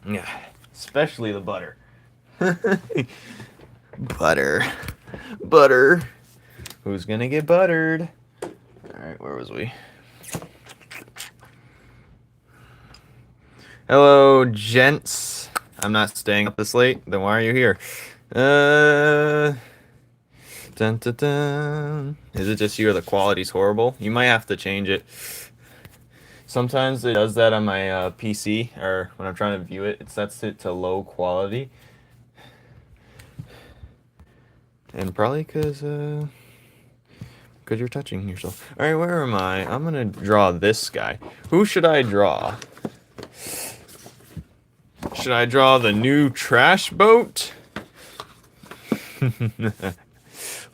Yeah, especially the butter. Butter. Butter. Who's gonna get buttered? Alright, where was we? Hello, gents. I'm not staying up this late. Then why are you here? Dun, dun, dun. Is it just you or the quality's horrible? You might have to change it. Sometimes it does that on my PC, or when I'm trying to view it, it sets it to low quality. And probably because you're touching yourself. Alright, where am I? I'm gonna draw this guy. Who should I draw? Should I draw the new trash boat?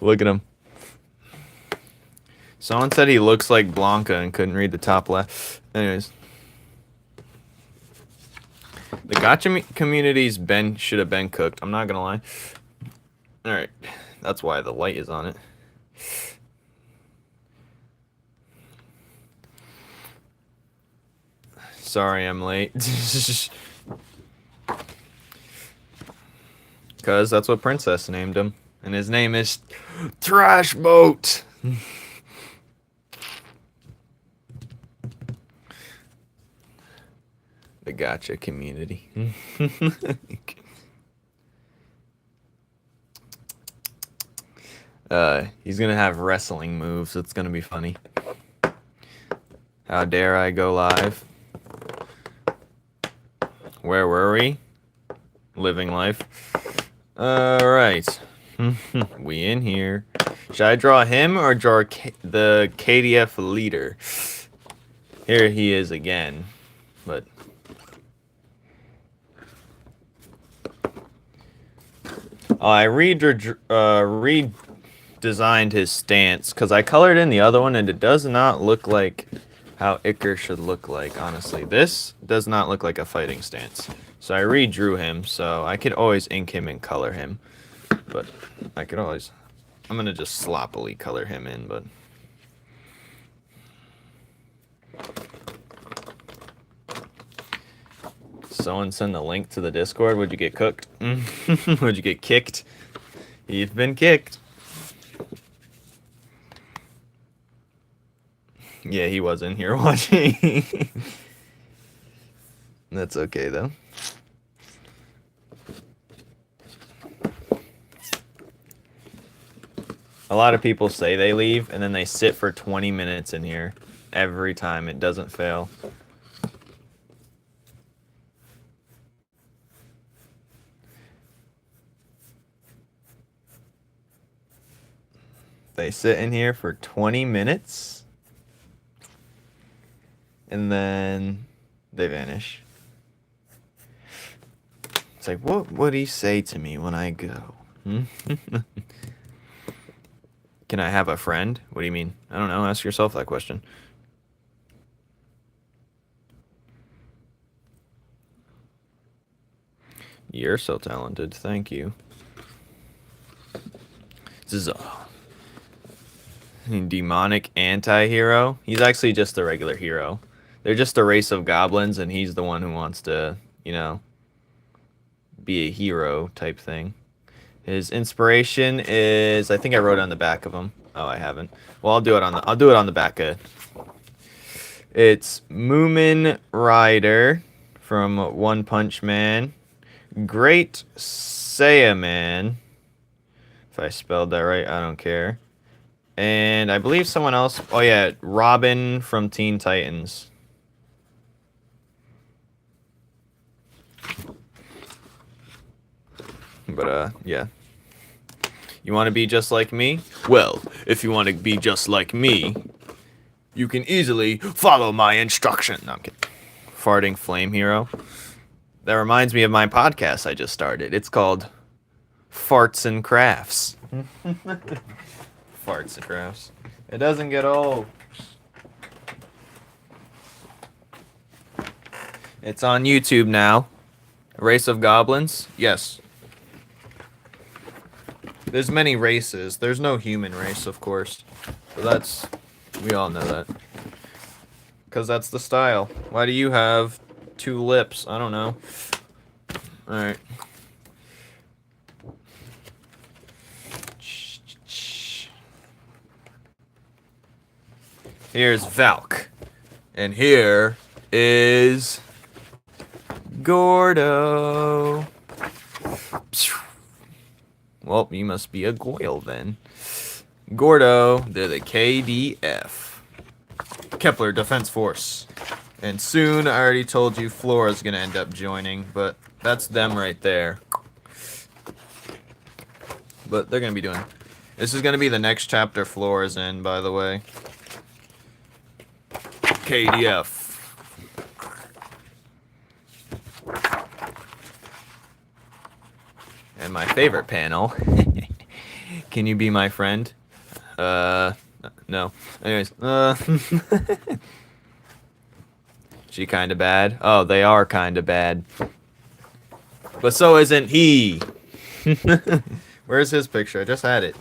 Look at him. Someone said he looks like Blanca and couldn't read the top left. Anyways. The gacha community's should have been cooked. I'm not gonna lie. Alright. That's why the light is on it. Sorry I'm late. Because that's what Princess named him. And his name is Trash Boat. The gacha community. He's gonna have wrestling moves. It's gonna be funny. How dare I go live? Where were we? Living life. Alright. We in here. Should I draw him or draw the KDF leader? Here he is again. But I redesigned his stance because I colored in the other one and it does not look like how Iker should look like, honestly. This does not look like a fighting stance. So I redrew him, so I could always ink him and color him. But I could always... I'm going to just sloppily color him in, but... Someone send a link to the Discord. Would you get cooked? Would you get kicked? You've been kicked. Yeah, he was in here watching. That's okay, though. A lot of people say they leave, and then they sit for 20 minutes in here. Every time. It doesn't fail. They sit in here for 20 minutes. And then they vanish. It's like, what would he say to me when I go? Can I have a friend? What do you mean? I don't know. Ask yourself that question. You're so talented. Thank you. This is a demonic anti-hero. He's actually just a regular hero. They're just a race of goblins, and he's the one who wants to, you know, be a hero type thing. His inspiration is, I think I wrote it on the back of him. Oh, I haven't. Well, I'll do it on the back of. It's Numen Rider from One Punch Man. Great Saiyaman. If I spelled that right, I don't care. And I believe someone else. Oh yeah, Robin from Teen Titans. But yeah. You want to be just like me? Well, if you want to be just like me, you can easily follow my instruction. No, I'm kidding. Farting Flame Hero. That reminds me of my podcast I just started. It's called Farts and Crafts. Farts and Crafts. It doesn't get old. It's on YouTube now. Race of Goblins? Yes. There's many races. There's no human race, of course. But we all know that. Because that's the style. Why do you have 2 lips? I don't know. Alright. Here's Valk. And here is Gordo. Well, you must be a Goyle then. Gordo, they're the KDF. Kepler Defense Force. And soon, I already told you, Flora's gonna end up joining, but that's them right there. But they're gonna be doing... This is gonna be the next chapter Flora's in, by the way. KDF. And my favorite panel. Can you be my friend? No. Anyways, she kinda bad? Oh, they are kinda bad. But so isn't he. Where's his picture? I just had it.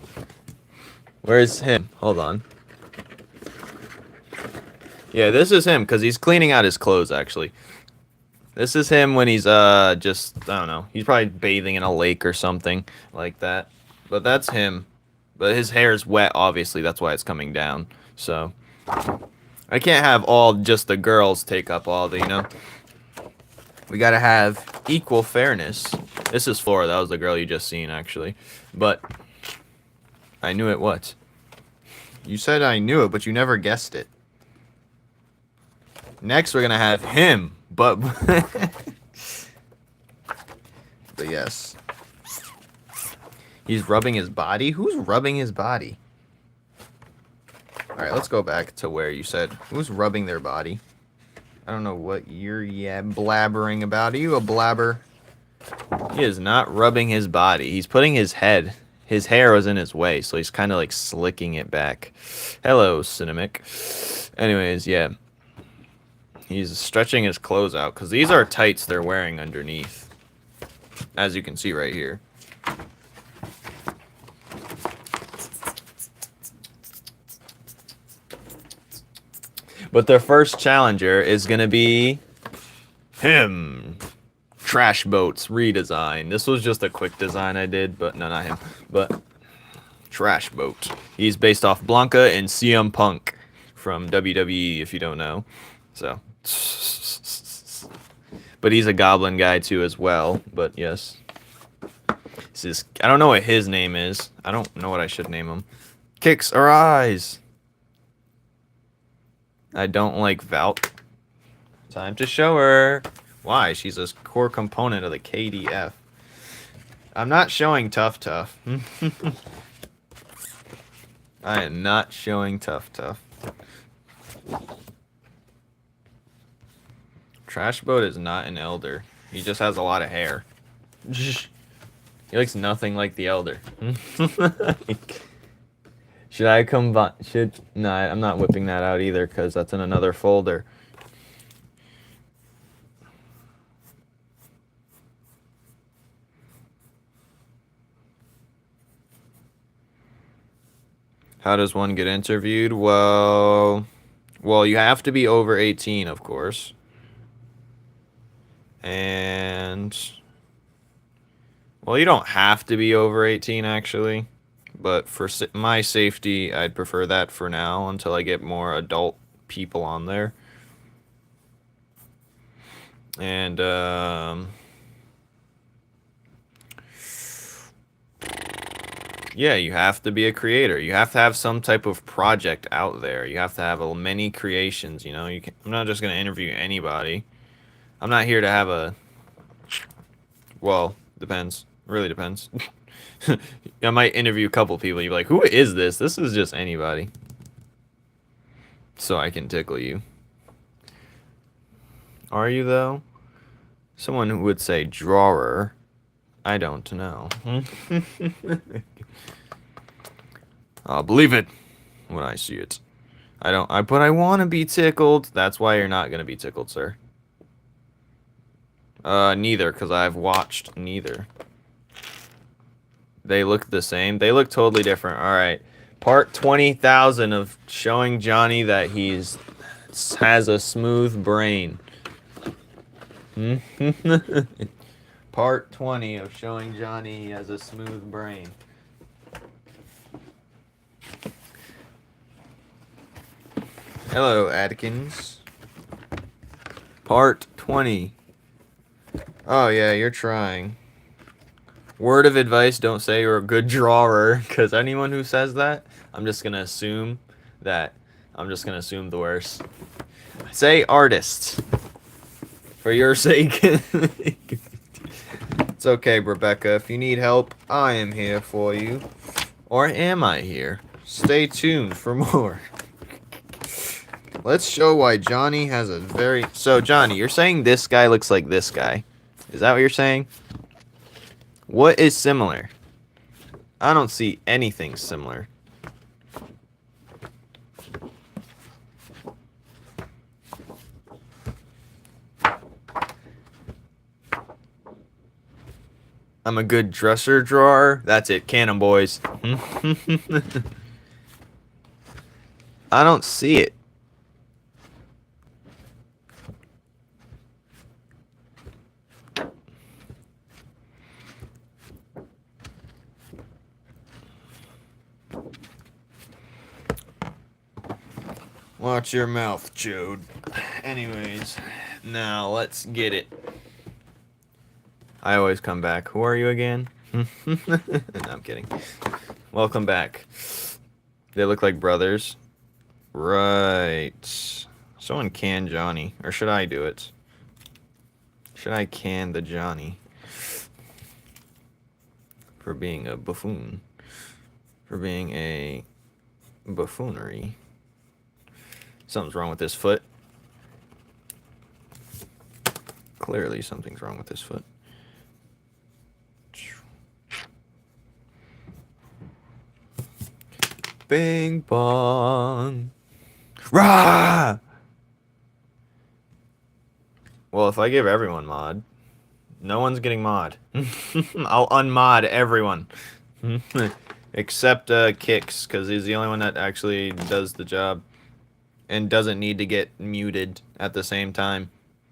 Where's him? Hold on. Yeah, this is him, because he's cleaning out his clothes, actually. This is him when he's, just, I don't know. He's probably bathing in a lake or something like that. But that's him. But his hair is wet, obviously. That's why it's coming down. So, I can't have all just the girls take up all the, you know. We gotta have equal fairness. This is Flora. That was the girl you just seen, actually. But, I knew it what? You said I knew it, but you never guessed it. Next, we're gonna have him, but yes, he's rubbing his body. Who's rubbing his body? All right, let's go back to where you said who's rubbing their body. I don't know what you're blabbering about. Are you a blabber? He is not rubbing his body. He's putting his head. His hair was in his way, so he's kind of like slicking it back. Hello, Cinemic. Anyways, yeah. He's stretching his clothes out, because these are tights they're wearing underneath. As you can see right here. But their first challenger is going to be him. Trash Boats redesign. This was just a quick design I did, but no, not him. But Trash Boat. He's based off Blanca and CM Punk from WWE, if you don't know. So... But he's a goblin guy too as well, but yes. This is, I don't know what his name is. I don't know what I should name him. Kicks our eyes. I don't like Valk. Time to show her. Why? She's a core component of the KDF. I'm not showing Tough Tough. I am not showing Tough Tough. Trash Boat is not an elder. He just has a lot of hair. He looks nothing like the elder. Should I combine? No, I'm not whipping that out either because that's in another folder. How does one get interviewed? Well, you have to be over 18, of course. And, well, you don't have to be over 18, actually. But for my safety, I'd prefer that for now until I get more adult people on there. And, yeah, you have to be a creator. You have to have some type of project out there. You have to have many creations, you know. I'm not just going to interview anybody. I'm not here to have a... Well, depends. Really depends. I might interview a couple people. You're like, who is this? This is just anybody. So I can tickle you. Are you, though? Someone who would say drawer. I don't know. I'll believe it when I see it. But I want to be tickled. That's why you're not going to be tickled, sir. Neither, because I've watched neither. They look the same. They look totally different. Alright. Part 20,000 of showing Johnny that has a smooth brain. Part 20 of showing Johnny he has a smooth brain. Hello, Adkins. Part 20. Oh, yeah, you're trying. Word of advice, don't say you're a good drawer, because anyone who says that, I'm just going to assume the worst. Say artist. For your sake. It's okay, Rebecca. If you need help, I am here for you. Or am I here? Stay tuned for more. Let's show why Johnny has a very... So, Johnny, you're saying this guy looks like this guy. Is that what you're saying? What is similar? I don't see anything similar. I'm a good dresser drawer. That's it. Cannon, boys. I don't see it. Watch your mouth, Jode. Anyways, now let's get it. I always come back. Who are you again? No, I'm kidding. Welcome back. They look like brothers. Right. Someone can Johnny. Or should I do it? Should I can the Johnny? For being a buffoon. For being a buffoonery. Something's wrong with this foot. Clearly something's wrong with this foot. Bing bong. Rah! Well, if I give everyone mod, no one's getting mod. I'll unmod everyone. Except Kix, because he's the only one that actually does the job. And doesn't need to get muted at the same time.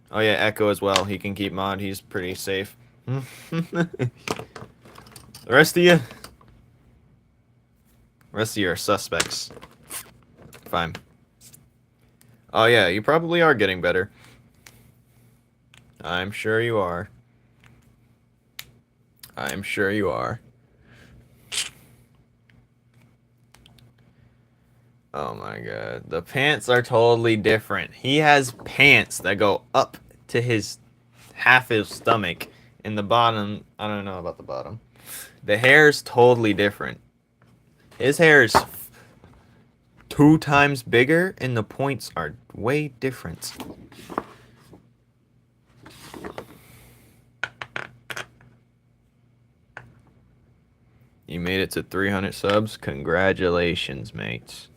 Oh yeah, Echo as well. He can keep mod. He's pretty safe. The rest of you are suspects. Fine. Oh yeah, you probably are getting better. I'm sure you are. I'm sure you are. Oh my god. The pants are totally different. He has pants that go up to half his stomach. And the bottom, I don't know about the bottom. The hair's totally different. His hair is 2 times bigger and the points are way different. You made it to 300 subs. Congratulations, mates.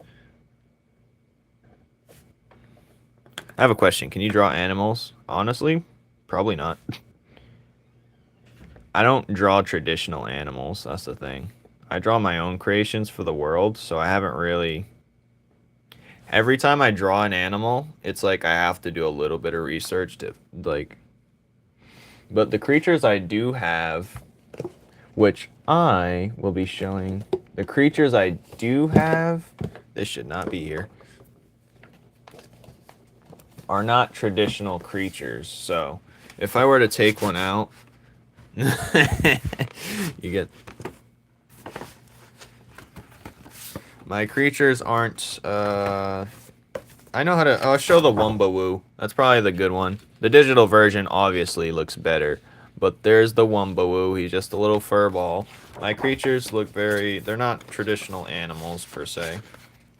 I have a question. Can you draw animals? Honestly, probably not. I don't draw traditional animals. That's the thing. I draw my own creations for the world, so I haven't really... Every time I draw an animal, it's like I have to do a little bit of research to, like... But the creatures I do have, which I will be showing... The creatures I do have... This should not be here. Are not traditional creatures, so if I were to take one out, you get... My creatures aren't, I know how to... I'll show the Wumbawoo. That's probably the good one. The digital version obviously looks better, but there's the Wumbawoo. He's just a little fur ball. My creatures look very... They're not traditional animals, per se,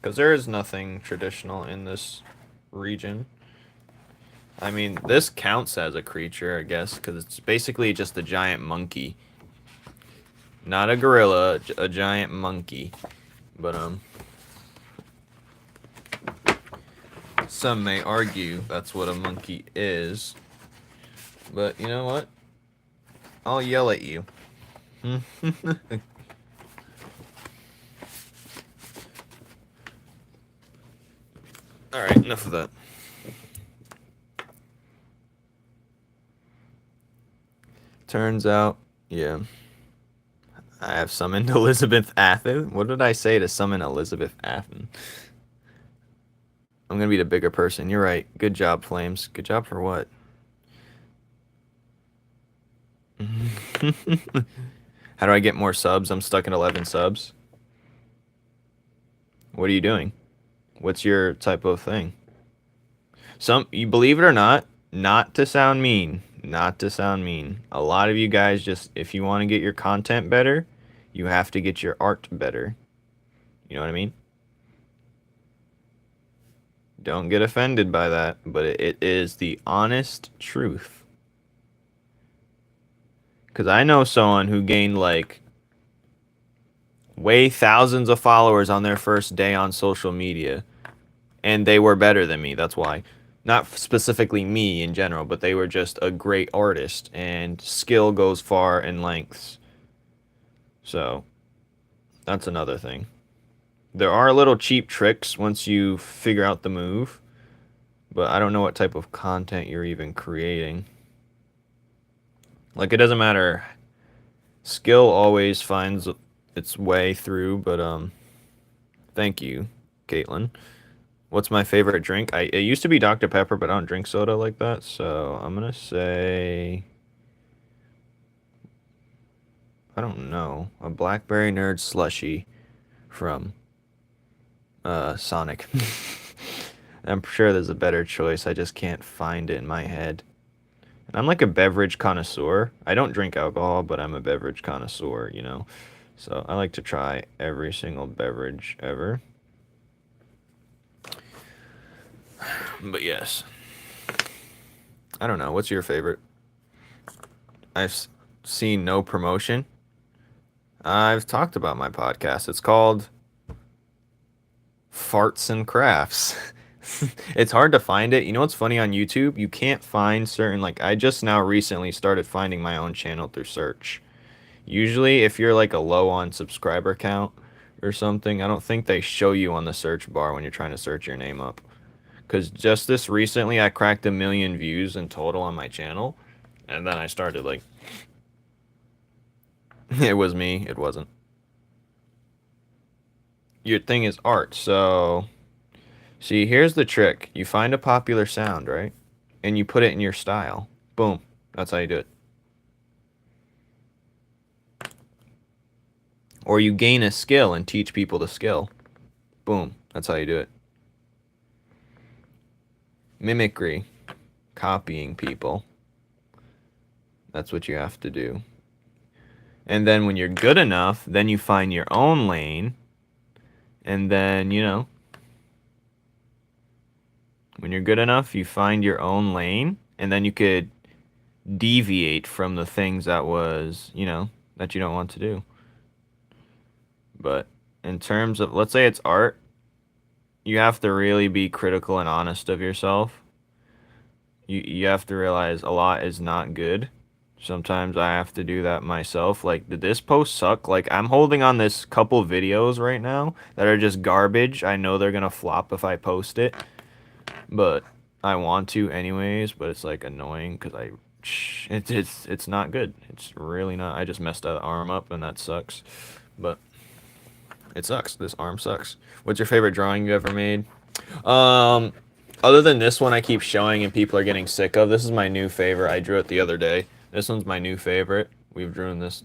because there is nothing traditional in this region. I mean, this counts as a creature, I guess, because it's basically just a giant monkey. Not a gorilla, a giant monkey. But, some may argue that's what a monkey is. But, you know what? I'll yell at you. Alright, enough of that. Turns out, yeah. I have summoned Elizabeth Athen. What did I say to summon Elizabeth Athen? I'm gonna be the bigger person. You're right. Good job, Flames. Good job for what? How do I get more subs? I'm stuck at 11 subs. What are you doing? What's your type of thing? You believe it or not to sound mean, not to sound mean. A lot of you guys just, if you want to get your content better, you have to get your art better. You know what I mean? Don't get offended by that, but it is the honest truth. Because I know someone who gained like way thousands of followers on their first day on social media, and they were better than me. That's why. Not specifically me in general, but they were just a great artist, and skill goes far in lengths. So, that's another thing. There are little cheap tricks once you figure out the move, but I don't know what type of content you're even creating. Like, it doesn't matter. Skill always finds its way through, but, thank you, Caitlin. What's my favorite drink? It used to be Dr. Pepper, but I don't drink soda like that, so I'm gonna say... I don't know. A Blackberry Nerd Slushie from Sonic. I'm sure there's a better choice. I just can't find it in my head. And I'm like a beverage connoisseur. I don't drink alcohol, but I'm a beverage connoisseur, you know. So I like to try every single beverage ever. But yes. I don't know. What's your favorite? I've seen no promotion. I've talked about my podcast. It's called Farts and Crafts. It's hard to find it. You know what's funny on YouTube? You can't find certain, like, I just now recently started finding my own channel through search. Usually, if you're like a low on subscriber count or something, I don't think they show you on the search bar when you're trying to search your name up. Because just this recently, I cracked 1 million views in total on my channel. And then I started, like, it was me. It wasn't. Your thing is art, so... See, here's the trick. You find a popular sound, right? And you put it in your style. Boom. That's how you do it. Or you gain a skill and teach people the skill. Boom. That's how you do it. Mimicry. Copying people. That's what you have to do. And then when you're good enough, then you find your own lane. And then, you know, when you're good enough, you find your own lane. And then you could deviate from the things that was, you know, that you don't want to do. But in terms of, let's say it's art, you have to really be critical and honest of yourself. You have to realize a lot is not good. Sometimes I have to do that myself. Like, did this post suck? Like, I'm holding on this couple videos right now that are just garbage. I know they're gonna flop if I post it, but I want to anyways. But it's like annoying because it's not good. It's really not. I just messed that arm up and that sucks. But it sucks. This arm sucks. What's your favorite drawing you ever made? Other than this one I keep showing and people are getting sick of, this is my new favorite. I drew it the other day. This one's my new favorite. We've drew this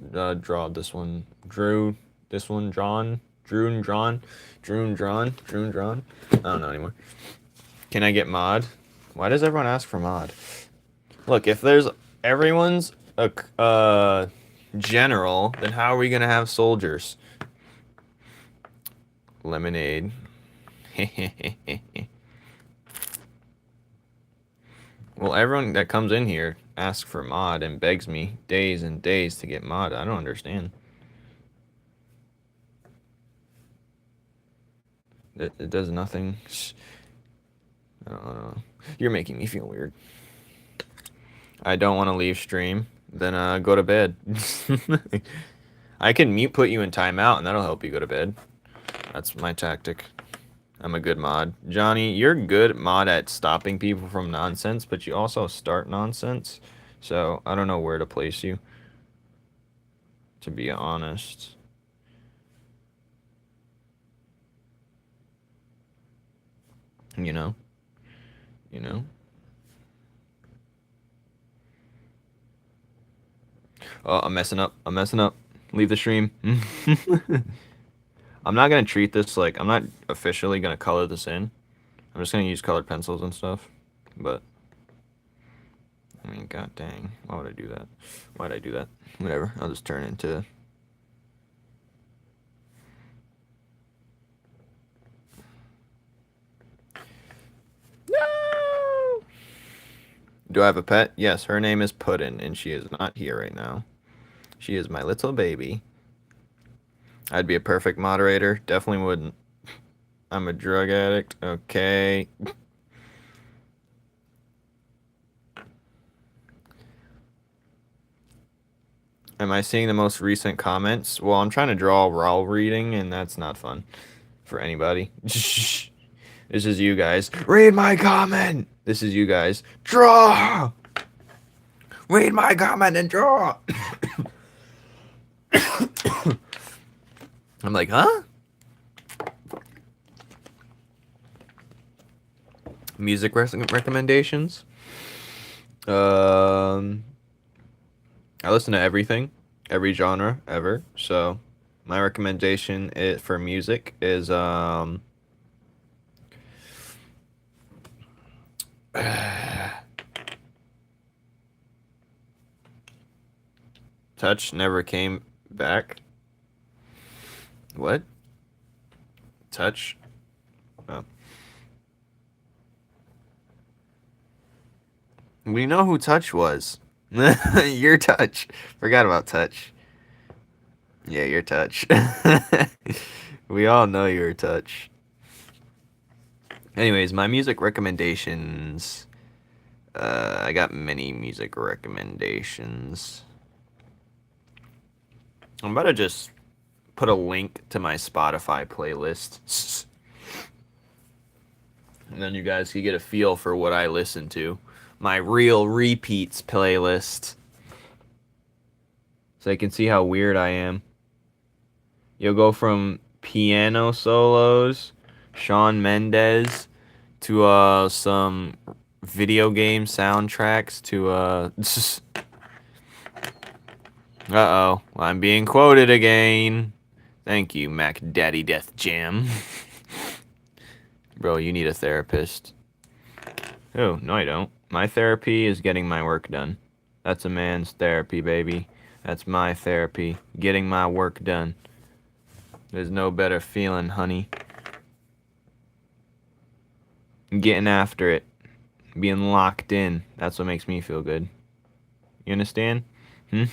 one, drawn. Drew and drawn. I don't know anymore. Can I get mod? Why does everyone ask for mod? Look, if everyone's a general, then how are we gonna have soldiers? Lemonade. Well, everyone that comes in here asks for mod and begs me days and days to get mod. I don't understand. It does nothing. I don't know. You're making me feel weird. I don't want to leave stream. Then go to bed. I can put you in timeout, and that'll help you go to bed. That's my tactic. I'm a good mod. Johnny, you're good mod at stopping people from nonsense, but you also start nonsense. So I don't know where to place you, to be honest. You know? You know? Oh, I'm messing up. I'm messing up. Leave the stream. I'm not gonna treat this like, I'm not officially gonna color this in. I'm just gonna use colored pencils and stuff. But, I mean, god dang. Why would I do that? Why'd I do that? Whatever. I'll just turn into... No! Do I have a pet? Yes, her name is Puddin, and she is not here right now. She is my little baby. I'd be a perfect moderator. Definitely wouldn't. I'm a drug addict. Okay. Am I seeing the most recent comments? Well, I'm trying to draw while reading, and that's not fun for anybody. This is you guys. Read my comment! This is you guys. Draw! Read my comment and draw! I'm like, huh? Music recommendations? I listen to everything, every genre ever. So my recommendation for music is Touch never came back. What? Touch? Oh. We know who Touch was. Your Touch. Forgot about Touch. Yeah, your Touch. We all know your Touch. Anyways, my music recommendations. I got many music recommendations. I'm about to just put a link to my Spotify playlist. And then you guys can get a feel for what I listen to. My real repeats playlist. So you can see how weird I am. You'll go from piano solos, Shawn Mendes, to some video game soundtracks, to uh-oh, I'm being quoted again. Thank you, Mac Daddy Death Jam. Bro, you need a therapist. Oh, no I don't. My therapy is getting my work done. That's a man's therapy, baby. That's my therapy. Getting my work done. There's no better feeling, honey. Getting after it. Being locked in. That's what makes me feel good. You understand? You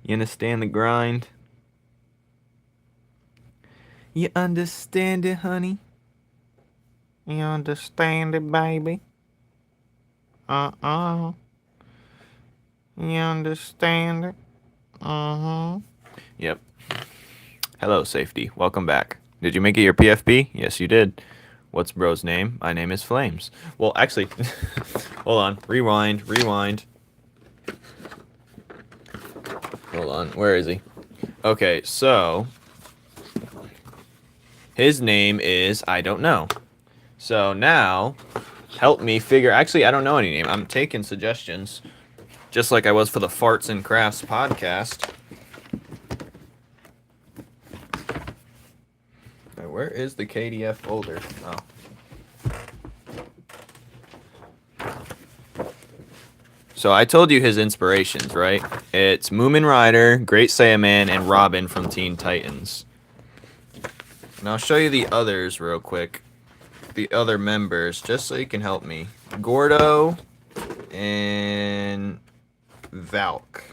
understand the grind? You understand it, honey? You understand it, baby? You understand it? Yep. Hello, Safety. Welcome back. Did you make it your PFP? Yes, you did. What's bro's name? My name is Flames. Well, actually, hold on. Rewind. Hold on. Where is he? Okay, so his name is I don't know. So now, help me figure. Actually, I don't know any name. I'm taking suggestions, just like I was for the Farts and Crafts podcast. Where is the KDF folder? Oh. So I told you his inspirations, right? It's Moomin Rider, Great Saiyaman, and Robin from Teen Titans. And I'll show you the others real quick. The other members, just so you can help me. Gordo and Valk.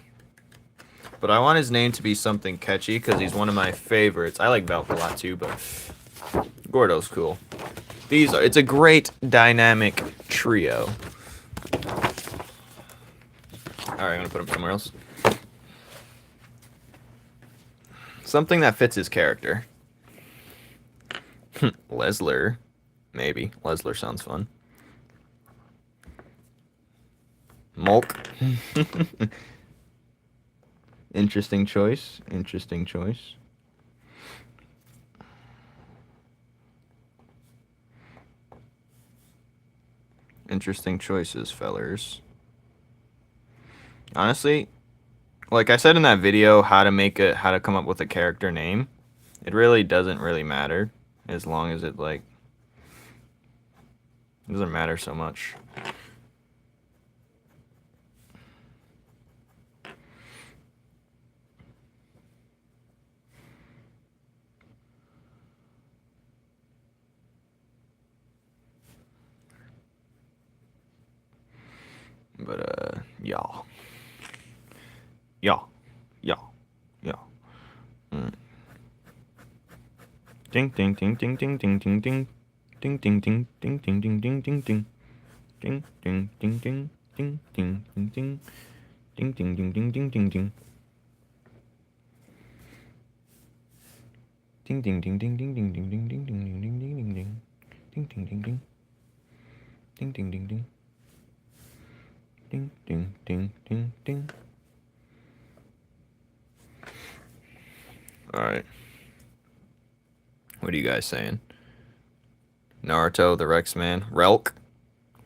But I want his name to be something catchy because he's one of my favorites. I like Valk a lot too, but Gordo's cool. It's a great dynamic trio. Alright, I'm gonna put him somewhere else. Something that fits his character. Lesler. Maybe. Lesler sounds fun. Mulk. Interesting choice. Interesting choice. Interesting choices, fellers. Honestly, like I said in that video, how to come up with a character name, it really doesn't really matter as long as it like doesn't matter so much. But y'all. Y'all. Y'all. Y'all. Ding ding ding ding ding ding ding ding. Ding ding ding ding ding ding ding ding ding. Ding ding ding ding ding ding ding ding. Ding ding ding ding ding ding ding. Ding ding ding ding ding ding ding ding ding ding ding ding ding ding. Ding ding ding ding. Ding ding ding ding. Ding ding ding ding ding. Alright. What are you guys saying? Naruto, the Rex Man. Relk.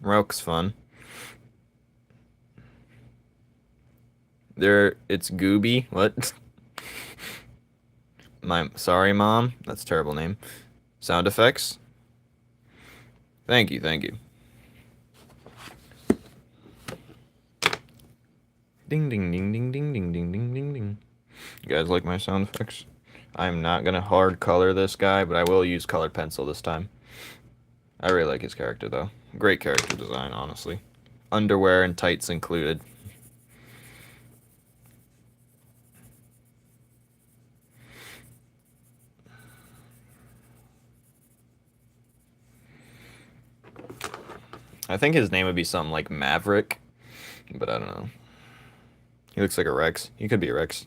Relk's fun. It's Gooby. What? Sorry, Mom. That's a terrible name. Sound effects. Thank you, thank you. Ding ding ding ding ding ding ding ding ding ding. You guys like my sound effects? I'm not gonna hard color this guy, but I will use colored pencil this time. I really like his character though. Great character design, honestly. Underwear and tights included. I think his name would be something like Maverick, but I don't know. He looks like a Rex. He could be a Rex.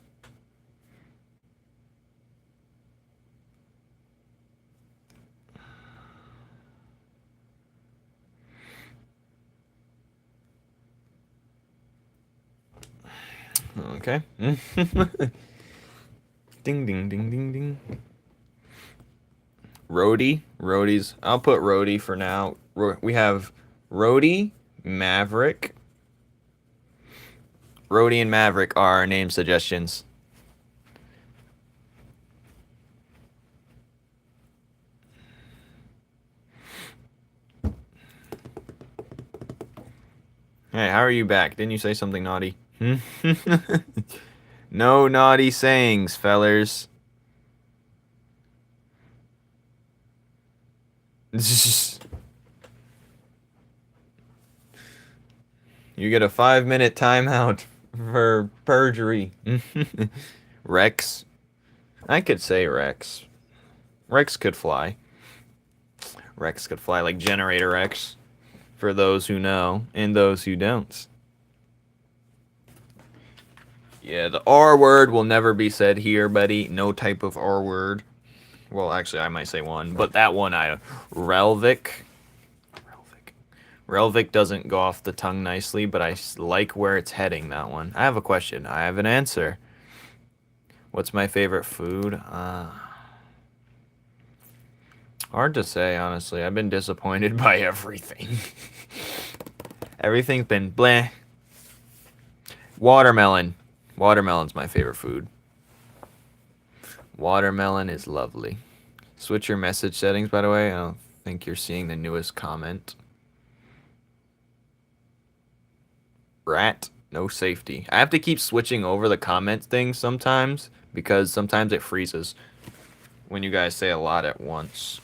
Okay. Ding ding ding ding ding. Rhodey. Rhodey's. I'll put Rhodey for now. We have Rhodey, Maverick. Rhodey and Maverick are our name suggestions. Hey, how are you back? Didn't you say something naughty? No naughty sayings, fellers. You get a 5-minute timeout for perjury. Rex. I could say Rex. Rex could fly. Rex could fly like Generator Rex. For those who know and those who don't. Yeah, the R word will never be said here, buddy. No type of R word. Well, actually, I might say one, but that one, Relvic. Relvic doesn't go off the tongue nicely, but I like where it's heading, that one. I have a question. I have an answer. What's my favorite food? Hard to say, honestly. I've been disappointed by everything. Everything's been bleh. Watermelon. Watermelon's my favorite food. Watermelon is lovely. Switch your message settings, by the way. I don't think you're seeing the newest comment. Rat, no safety. I have to keep switching over the comment thing sometimes because sometimes it freezes when you guys say a lot at once.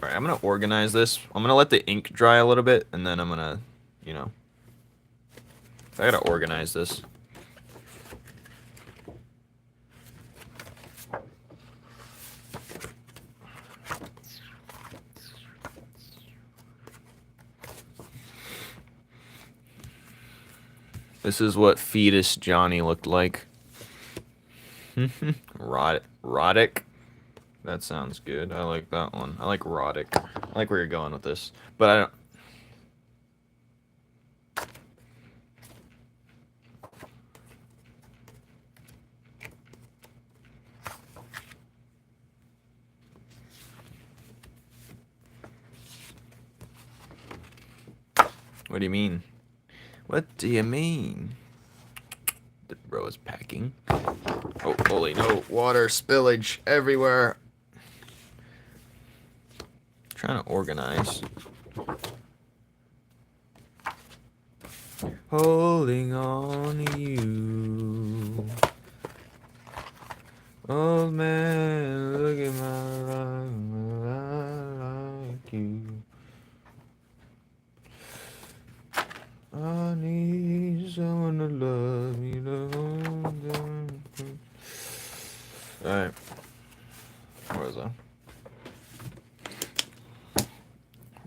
Alright, I'm going to organize this. I'm going to let the ink dry a little bit and then I'm going to, you know, I got to organize this. This is what fetus Johnny looked like. Rodic. That sounds good. I like that one. I like Rodic. I like where you're going with this. But I don't... What do you mean? What do you mean? The bro is packing. Oh, holy no. Water spillage everywhere. Trying to organize. Holding on to you. Old man, look at my life, like you. I need someone to love me, to hold on. Alright. Where was I?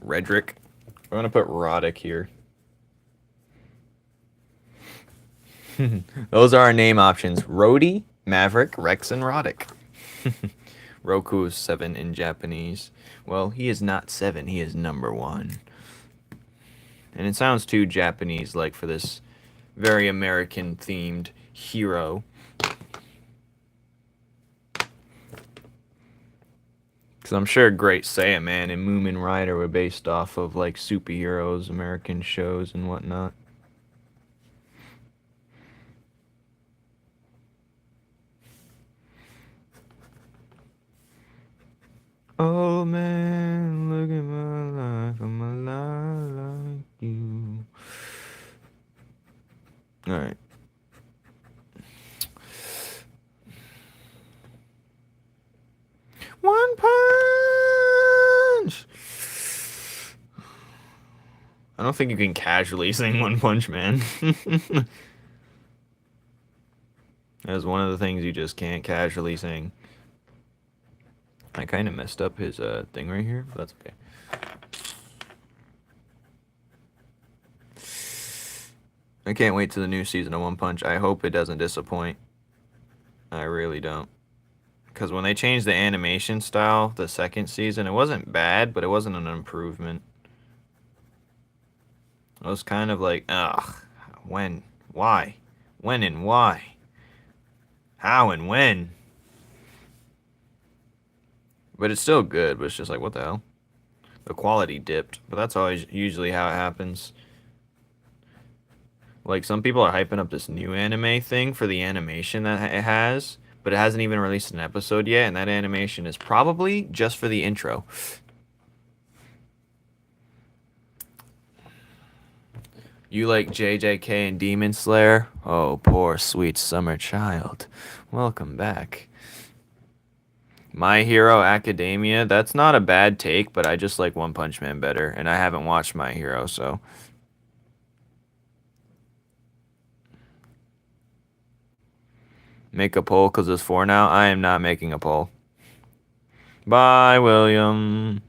Redrick. I'm gonna put Roddick here. Those are our name options. Rhodey, Maverick, Rex, and Roddick. Roku is 7 in Japanese. Well, he is not 7. He is number 1. And it sounds too Japanese, like for this very American-themed hero. Because I'm sure Great Saiyaman and Moomin Rider were based off of like superheroes, American shows, and whatnot. Oh man, look at my life, I'm alive like you. Alright. One Punch! I don't think you can casually sing One Punch Man. That's one of the things you just can't casually sing. I kind of messed up his thing right here, but that's okay. I can't wait to the new season of One Punch. I hope it doesn't disappoint. I really don't. Because when they changed the animation style, the second season, it wasn't bad, but it wasn't an improvement. It was kind of like, ugh, when, why, when and why, how and when. But it's still good, but it's just like, what the hell? The quality dipped, but that's always usually how it happens. Like, some people are hyping up this new anime thing for the animation that it has, but it hasn't even released an episode yet, and that animation is probably just for the intro. You like JJK and Demon Slayer? Oh, poor sweet summer child. Welcome back. My Hero Academia, that's not a bad take, but I just like One Punch Man better, and I haven't watched My Hero, so. Make a poll because it's 4 now? I am not making a poll. Bye, William.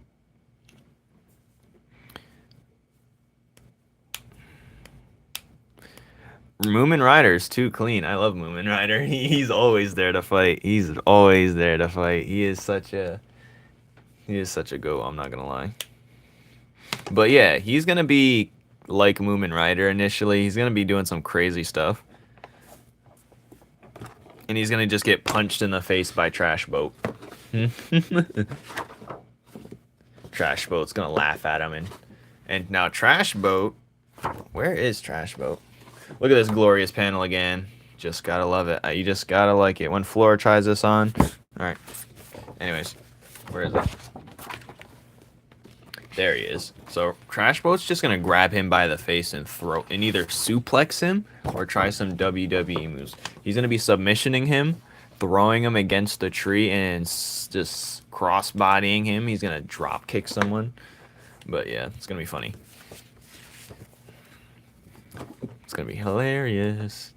Moomin Rider's too clean. I love Moomin Rider. He's always there to fight. He's always there to fight. He is such a go, I'm not gonna lie. But yeah, he's gonna be like Moomin Rider initially. He's gonna be doing some crazy stuff. And he's gonna just get punched in the face by Trash Boat. Trash Boat's gonna laugh at him, and now Trash Boat, where is Trash Boat? Look at this glorious panel again. Just gotta love it. You just gotta like it. When Flora tries this on. Alright. Anyways, where is it? There he is. So Trash Boat's just gonna grab him by the face and either suplex him or try some WWE moves. He's gonna be submissioning him, throwing him against the tree, and just cross-bodying him. He's gonna drop kick someone. But yeah, it's gonna be funny. It's gonna be hilarious.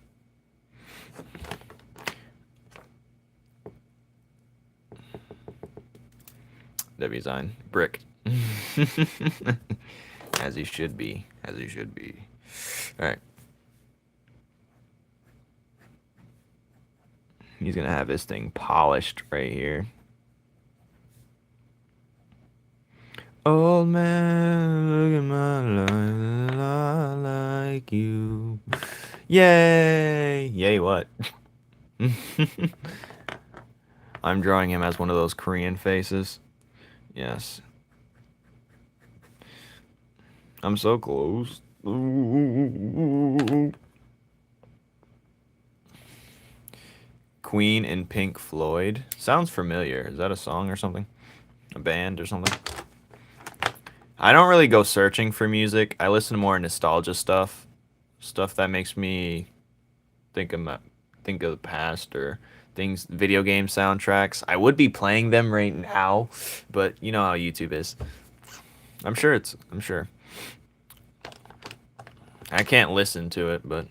W-Zine. Brick. As he should be. As he should be. Alright. He's gonna have this thing polished right here. Old man, look at my life like you. Yay! Yay what? I'm drawing him as one of those Korean faces. Yes. I'm so close. Queen and Pink Floyd. Sounds familiar. Is that a song or something? A band or something? I don't really go searching for music. I listen to more nostalgia stuff. Stuff that makes me think of the past, or things, video game soundtracks. I would be playing them right now, but you know how YouTube is. I'm sure. I can't listen to it, but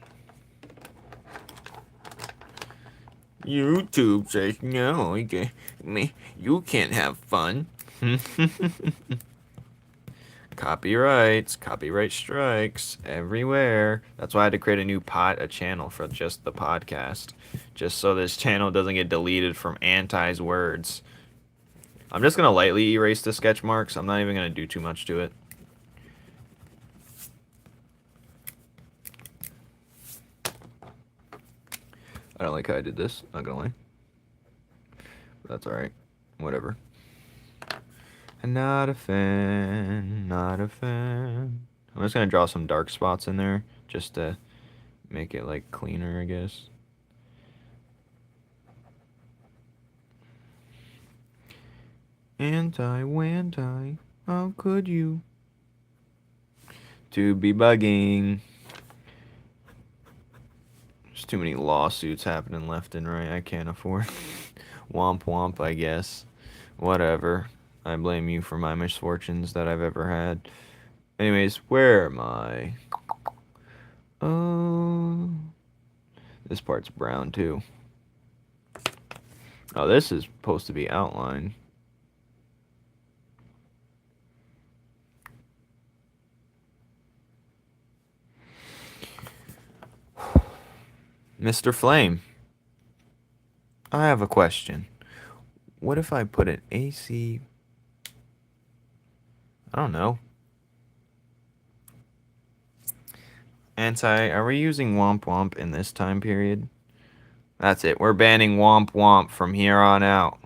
YouTube says no. You can't have fun. Copyright strikes everywhere. That's why I had to create a channel for just the podcast, just so this channel doesn't get deleted from Anti's words. I'm just gonna lightly erase the sketch marks. I'm not even gonna do too much to it. I don't like how I did this, not gonna lie. But that's alright. Whatever. Not a fan, not a fan. I'm just gonna draw some dark spots in there, just to make it like cleaner, I guess. Anti, how could you? To be bugging. There's too many lawsuits happening left and right. I can't afford. Womp womp, I guess. Whatever. I blame you for my misfortunes that I've ever had. Anyways, where am I? Oh, this part's brown too. Oh, this is supposed to be outlined. Mr. Flame, I have a question. What if I put an AC? I don't know. Are we using Womp Womp in this time period? That's it. We're banning Womp Womp from here on out.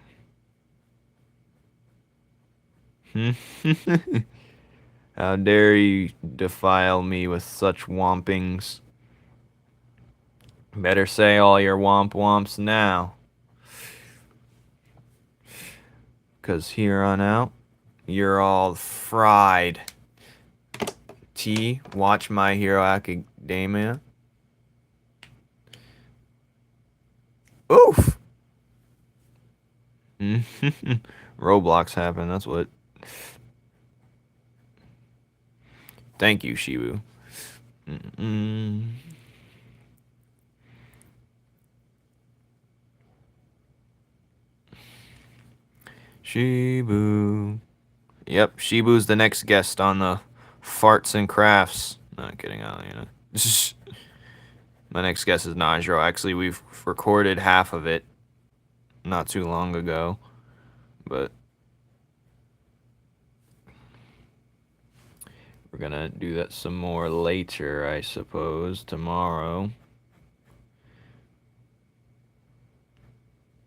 How dare you defile me with such wompings? Better say all your womp womps now. 'Cause here on out, you're all fried. T, watch My Hero Academia. Oof! Roblox happened, that's what. Thank you, Shibu. Shibu. Yep, Shibu's the next guest on the Farts and Crafts. Not kidding, My next guest is Najro. Actually, we've recorded half of it not too long ago, but we're gonna do that some more later, I suppose, tomorrow.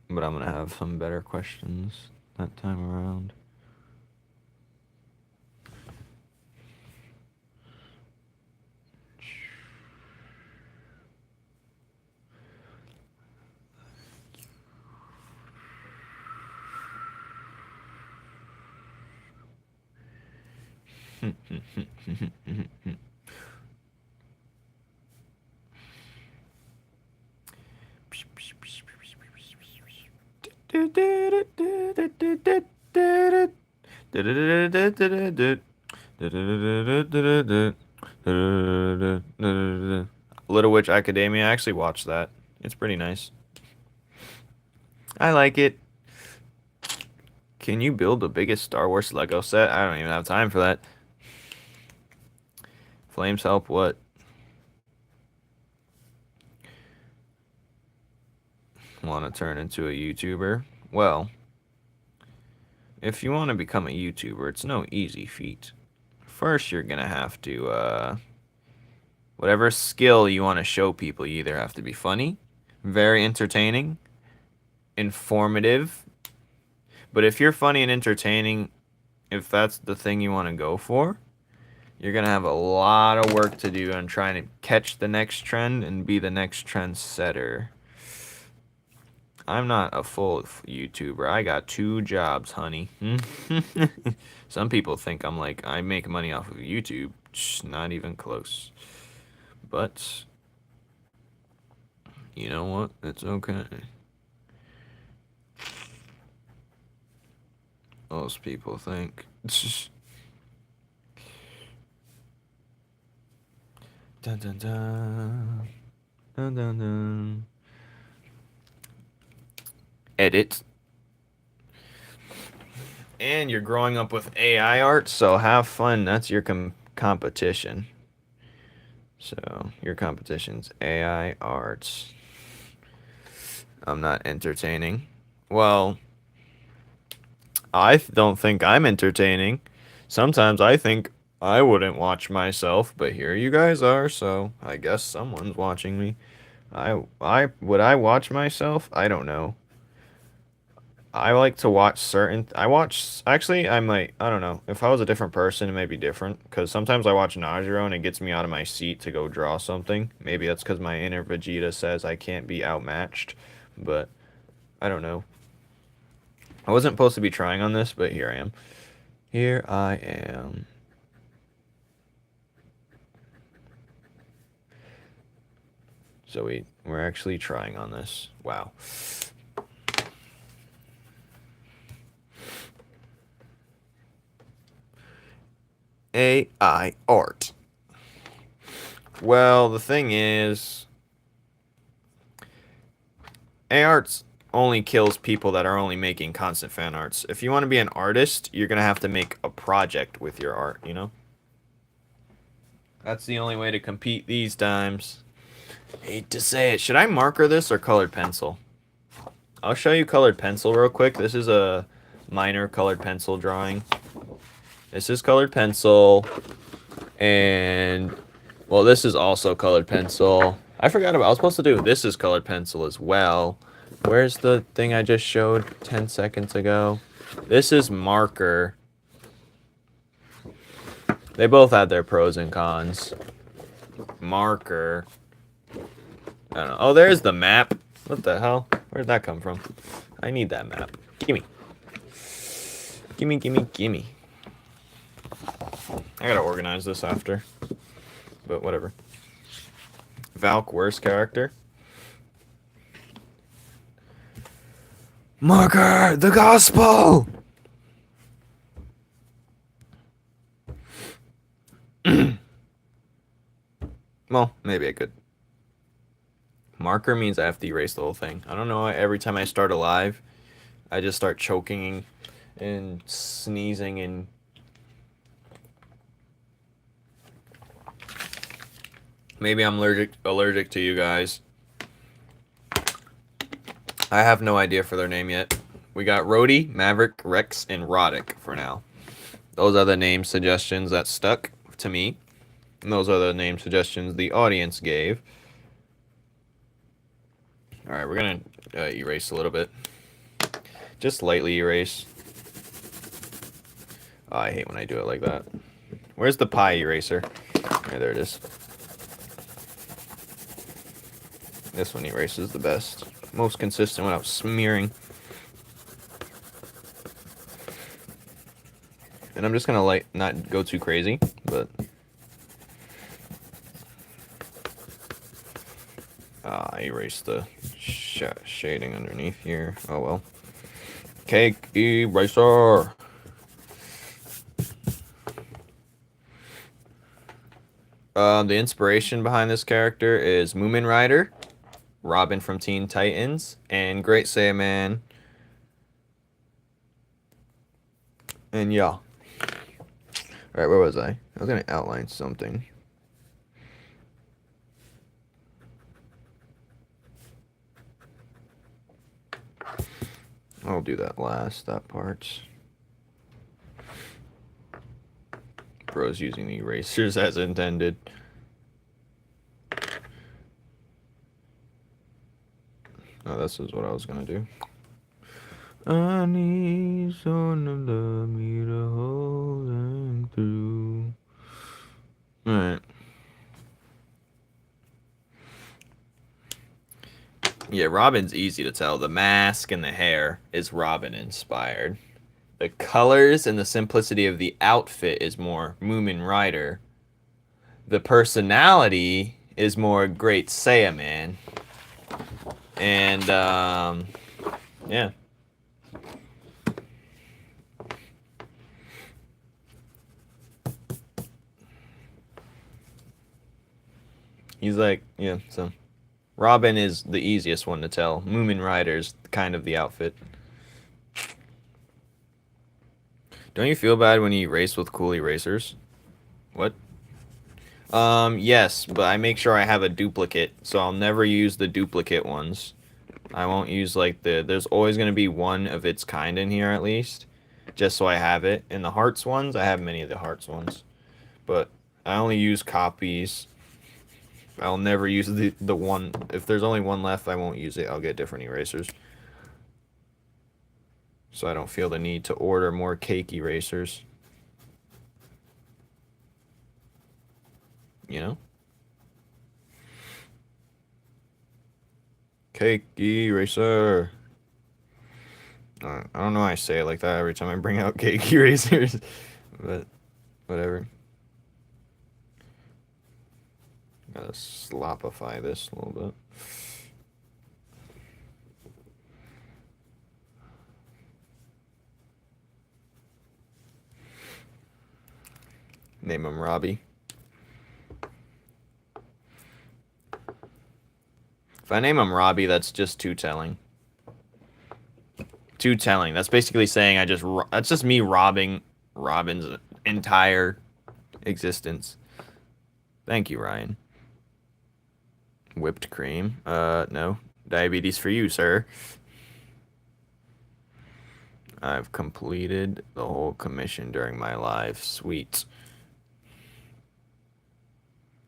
But I'm gonna have some better questions that time around. Little Witch Academia, I actually watched that. It's pretty nice. I like it. Can you build the biggest Star Wars Lego set? I don't even have time for that. Flames help what? Want to turn into a YouTuber? Well, if you want to become a YouTuber, it's no easy feat. First, you're going to have to, whatever skill you want to show people, you either have to be funny, very entertaining, informative. But if you're funny and entertaining, if that's the thing you want to go for, You're going to have a lot of work to do on trying to catch the next trend and be the next trendsetter. I'm not a full YouTuber. I got 2 jobs, honey. Some people think I'm like, I make money off of YouTube. Not even close. But, you know what? It's okay. Most people think. Dun dun dun. Dun dun dun. Edit. And you're growing up with AI art, so have fun. That's your competition. So your competition's AI art. I'm not entertaining. Well, I don't think I'm entertaining. Sometimes I think I wouldn't watch myself, but here you guys are, so I guess someone's watching me. Would I watch myself? I don't know. I like to watch actually, I might, I don't know. If I was a different person, it may be different. Because sometimes I watch Najiro and it gets me out of my seat to go draw something. Maybe that's because my inner Vegeta says I can't be outmatched. But, I don't know. I wasn't supposed to be trying on this, but here I am. Here I am. So we're actually trying on this. Wow. AI art. Well, the thing is, AI arts only kills people that are only making constant fan arts. If you want to be an artist, you're going to have to make a project with your art, you know? That's the only way to compete these times. Hate to say it. Should I marker this or colored pencil? I'll show you colored pencil real quick. This is a minor colored pencil drawing. This is colored pencil. And, well, this is also colored pencil. I forgot about, I was supposed to do, this is colored pencil as well. Where's the thing I just showed 10 seconds ago? This is marker. They both have their pros and cons. Marker. I don't know. Oh, there's the map. What the hell? Where'd that come from? I need that map. Gimme. Gimme, gimme, gimme. I gotta organize this after. But whatever. Valk, worst character. Marker! The gospel! Well, maybe I could. Marker means I have to erase the whole thing. I don't know why every time I start a live, I just start choking and sneezing and... Maybe I'm allergic to you guys. I have no idea for their name yet. We got Rhodey, Maverick, Rex, and Roddick for now. Those are the name suggestions that stuck to me. And those are the name suggestions the audience gave. Alright, we're going to erase a little bit. Just lightly erase. Oh, I hate when I do it like that. Where's the pie eraser? Right, there it is. This one erases the best. Most consistent without smearing. And I'm just going to not go too crazy, but... I erased the shading underneath here. Oh well. Cake eraser. The inspiration behind this character is Moomin Rider, Robin from Teen Titans, and Great Saiyaman. And yeah. Alright, where was I? I was going to outline something. I'll do that last, that part. Bro's using the erasers as intended. Oh, this is what I was going to do. I need someone to love me to hold them through. Alright. Yeah, Robin's easy to tell. The mask and the hair is Robin inspired. The colors and the simplicity of the outfit is more Moomin Rider. The personality is more Great Saiyaman. And, yeah. He's like, yeah, so. Robin is the easiest one to tell. Moomin Rider's kind of the outfit. Don't you feel bad when you race with cool erasers? What? Yes, but I make sure I have a duplicate, so I'll never use the duplicate ones. I won't use, like, there's always going to be one of its kind in here, at least, just so I have it. And the hearts ones, I have many of the hearts ones, but I only use copies. I'll never use the one, if there's only one left, I won't use it. I'll get different erasers. So I don't feel the need to order more cake erasers. You know? Cake eraser. I don't know why I say it like that every time I bring out cake erasers, but whatever. Gotta slopify this a little bit. Name him Robbie. If I name him Robbie, that's just too telling. Too telling. That's basically saying that's just me robbing Robin's entire existence. Thank you, Ryan. Whipped cream. No. Diabetes for you, sir. I've completed the whole commission during my live. Sweet.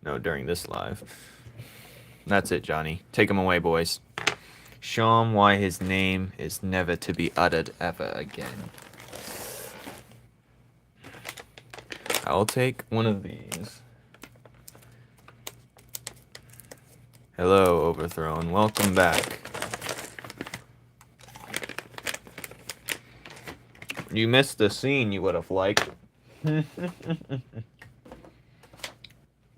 No, during this live. That's it, Johnny. Take him away, boys. Show him why his name is never to be uttered ever again. I'll take one of these. Hello, Overthrown. Welcome back. You missed the scene you would have liked.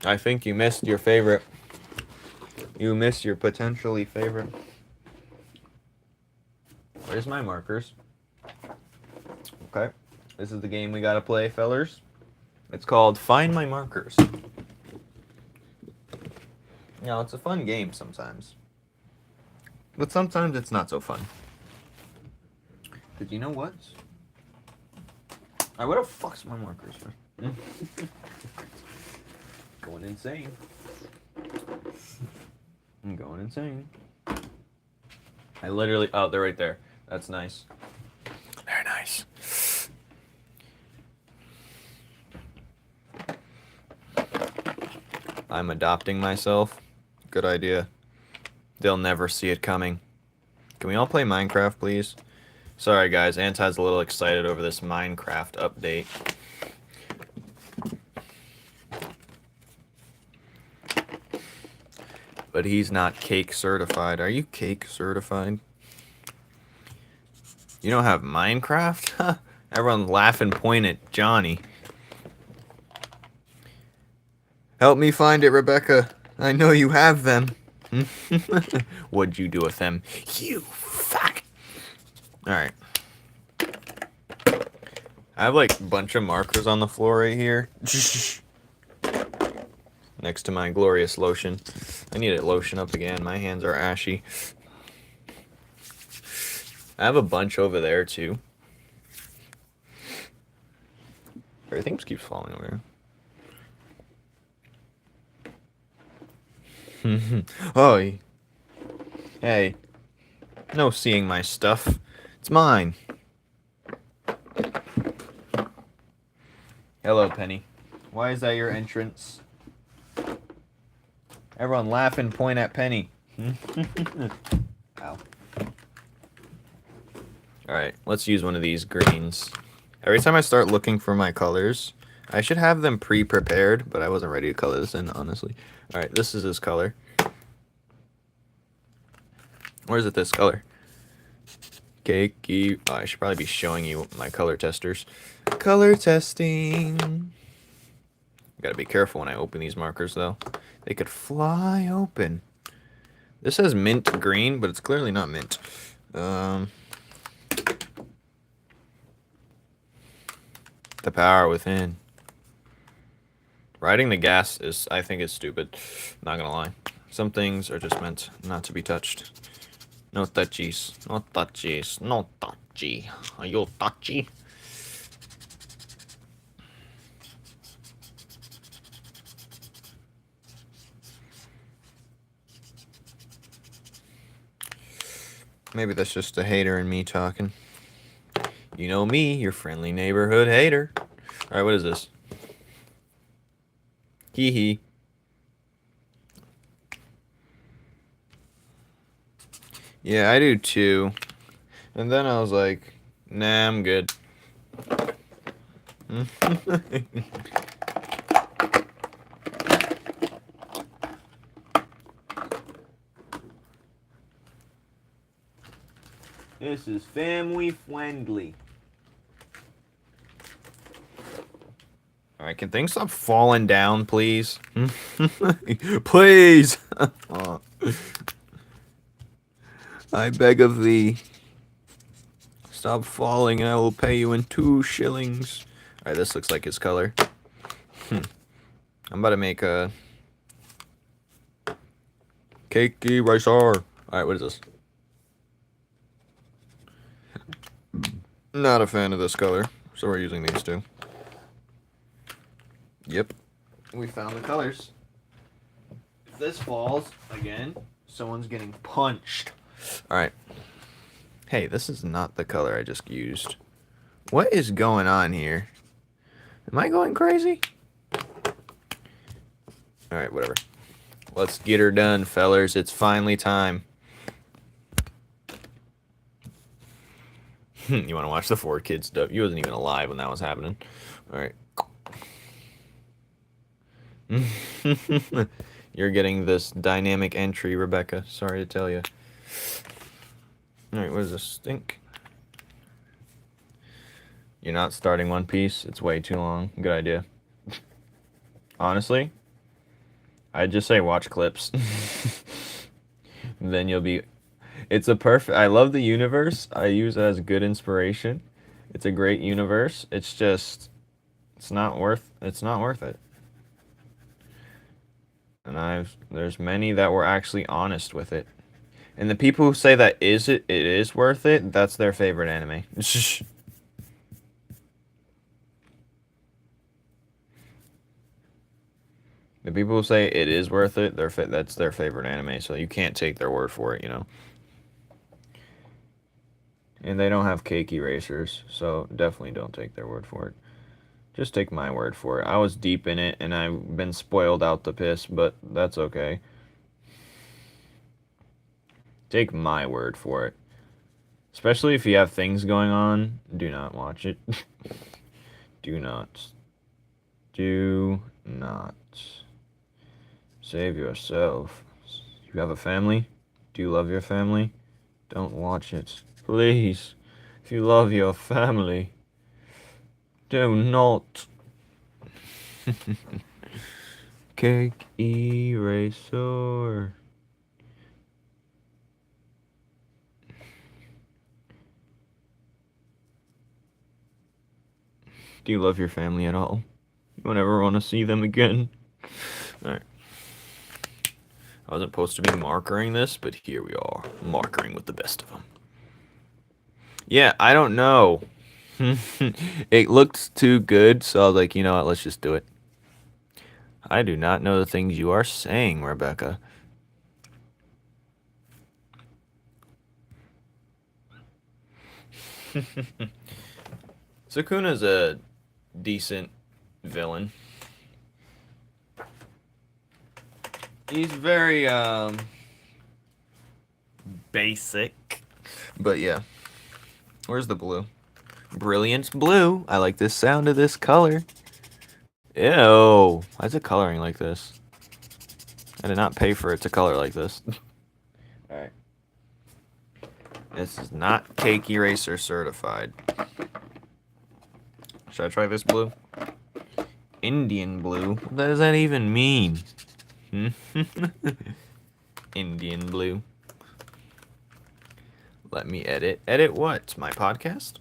I think you missed your favorite. You missed your potentially favorite. Where's my markers? Okay. This is the game we gotta play, fellers. It's called Find My Markers. You know, it's a fun game sometimes. But sometimes it's not so fun. Did you know what? Alright, where the fuck's my markers? Going insane. I'm going insane. I literally... Oh, they're right there. That's nice. Very nice. I'm adopting myself. Good idea. They'll never see it coming. Can we all play Minecraft, please? Sorry, guys. Anti's a little excited over this Minecraft update. But he's not cake certified. Are you cake certified? You don't have Minecraft? Huh. Everyone laugh and point at Johnny. Help me find it, Rebecca. I know you have them. What'd you do with them? You fuck. Alright. I have like a bunch of markers on the floor right here. Next to my glorious lotion. I need to lotion up again. My hands are ashy. I have a bunch over there too. Everything just keeps falling over here. Oh, hey. No seeing my stuff. It's mine. Hello, Penny. Why is that your entrance? Everyone laugh and point at Penny. Ow. Alright, let's use one of these greens. Every time I start looking for my colors, I should have them pre-prepared, but I wasn't ready to color this in, honestly. All right, this is his color. Or is it this color? Cakey. Oh, I should probably be showing you my color testers. Color testing. Gotta be careful when I open these markers, though. They could fly open. This says mint green, but it's clearly not mint. The power within. Riding the gas is, I think, is stupid. Not gonna lie. Some things are just meant not to be touched. No touchies. No touchies. No touchy. Are you touchy? Maybe that's just a hater in me talking. You know me, your friendly neighborhood hater. Alright, what is this? Hee hee. Yeah, I do too. And then I was like, nah, I'm good. This is family friendly. Alright, can things stop falling down, please? Please! I beg of thee. Stop falling and I will pay you in 2 shillings. Alright, this looks like his color. I'm about to make a... Cakey ricer. Alright, what is this? Not a fan of this color, so we're using these two. Yep. We found the colors. If this falls, again, someone's getting punched. Alright. Hey, this is not the color I just used. What is going on here? Am I going crazy? Alright, whatever. Let's get her done, fellers. It's finally time. You want to watch the 4Kids stuff? You wasn't even alive when that was happening. Alright. You're getting this dynamic entry, Rebecca. Sorry to tell you. Alright, what does this stink? You're not starting One Piece. It's way too long. Good idea. Honestly, I'd just say watch clips. Then you'll be... It's a perfect... I love the universe. I use it as good inspiration. It's a great universe. It's just... It's not worth it. And there's many that were actually honest with it. And the people who say that it is worth it, that's their favorite anime. The people who say it is worth it, that's their favorite anime, so you can't take their word for it, you know. And they don't have cake erasers, so definitely don't take their word for it. Just take my word for it. I was deep in it, and I've been spoiled out the piss, but that's okay. Take my word for it. Especially if you have things going on, do not watch it. Do not. Do not. Save yourself. You have a family? Do you love your family? Don't watch it. Please. If you love your family, do not. Cake eraser. Do you love your family at all? You don't ever want to see them again? Alright. I wasn't supposed to be markering this, but here we are. Markering with the best of them. Yeah, I don't know. It looked too good, so I was like, you know what, let's just do it. I do not know the things you are saying, Rebecca. Sukuna's a decent villain. He's very, basic. But yeah. Where's the blue? Brilliant blue. I like the sound of this color. Ew. Why is it coloring like this? I did not pay for it to color like this. Alright. This is not Cake Eraser certified. Should I try this blue? Indian blue? What does that even mean? Indian blue. Let me edit. Edit what? My podcast?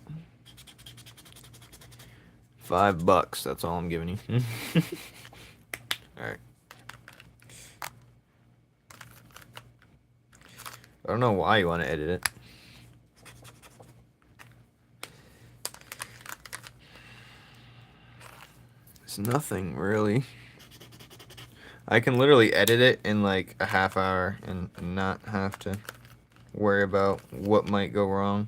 $5. That's all I'm giving you. Alright. I don't know why you want to edit it. It's nothing, really. I can literally edit it in like a half hour and not have to worry about what might go wrong.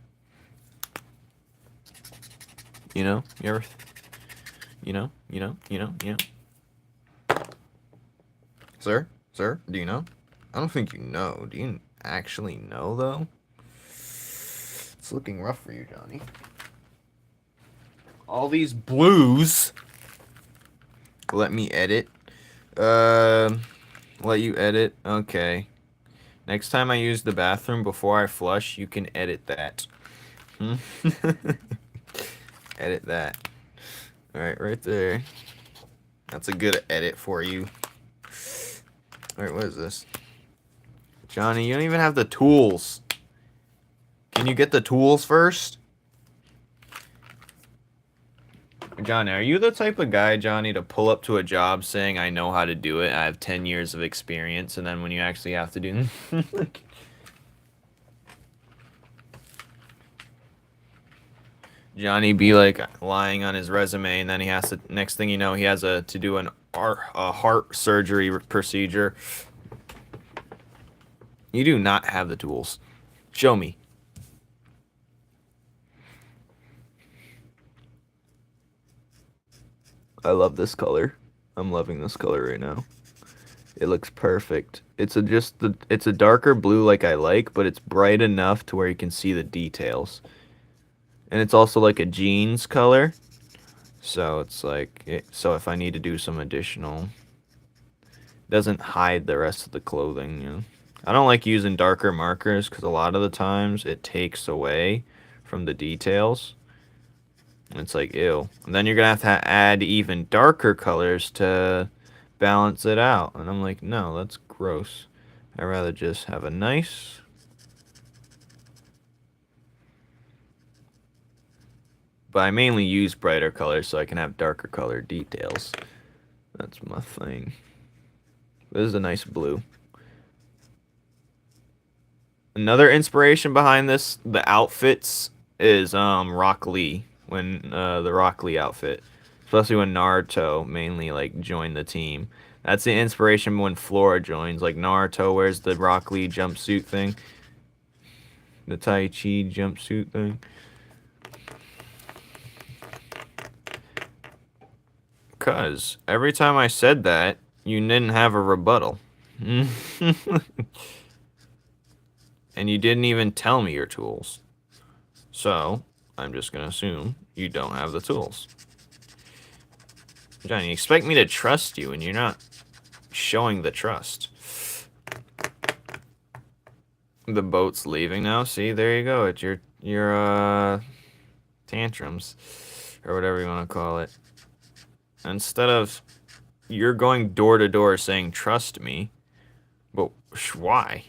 You know? You ever... You know? Sir? Sir? Do you know? I don't think you know. Do you actually know, though? It's looking rough for you, Johnny. All these blues. Let me edit. Let you edit. Okay. Next time I use the bathroom before I flush, you can edit that. Edit that. Alright, right there. That's a good edit for you. Alright, what is this? Johnny, you don't even have the tools. Can you get the tools first? Johnny, are you the type of guy, Johnny, to pull up to a job saying, I know how to do it, I have 10 years of experience, and then when you actually have to do... Johnny be like lying on his resume, and then he has to, next thing you know, he has to do a heart surgery procedure. You do not have the tools. Show me. I love this color. I'm loving this color right now. It looks perfect. It's a darker blue like I like, but it's bright enough to where you can see the details. And it's also like a jeans color. So it's like, so if I need to do some additional, it doesn't hide the rest of the clothing, you know. I don't like using darker markers because a lot of the times it takes away from the details. It's like, ew. And then you're going to have to add even darker colors to balance it out. And I'm like, no, that's gross. I'd rather just have a nice... But I mainly use brighter colors so I can have darker color details. That's my thing. This is a nice blue. Another inspiration behind this, the outfits, is Rock Lee. When the Rock Lee outfit, especially when Naruto mainly like joined the team. That's the inspiration when Flora joins. Like Naruto wears the Rock Lee jumpsuit thing, the Tai Chi jumpsuit thing. Cause every time I said that, you didn't have a rebuttal, and you didn't even tell me your tools. So I'm just gonna assume you don't have the tools. Johnny, you expect me to trust you and you're not showing the trust. The boat's leaving now. See, there you go. It's your tantrums or whatever you want to call it. Instead of you're going door to door saying trust me, but why?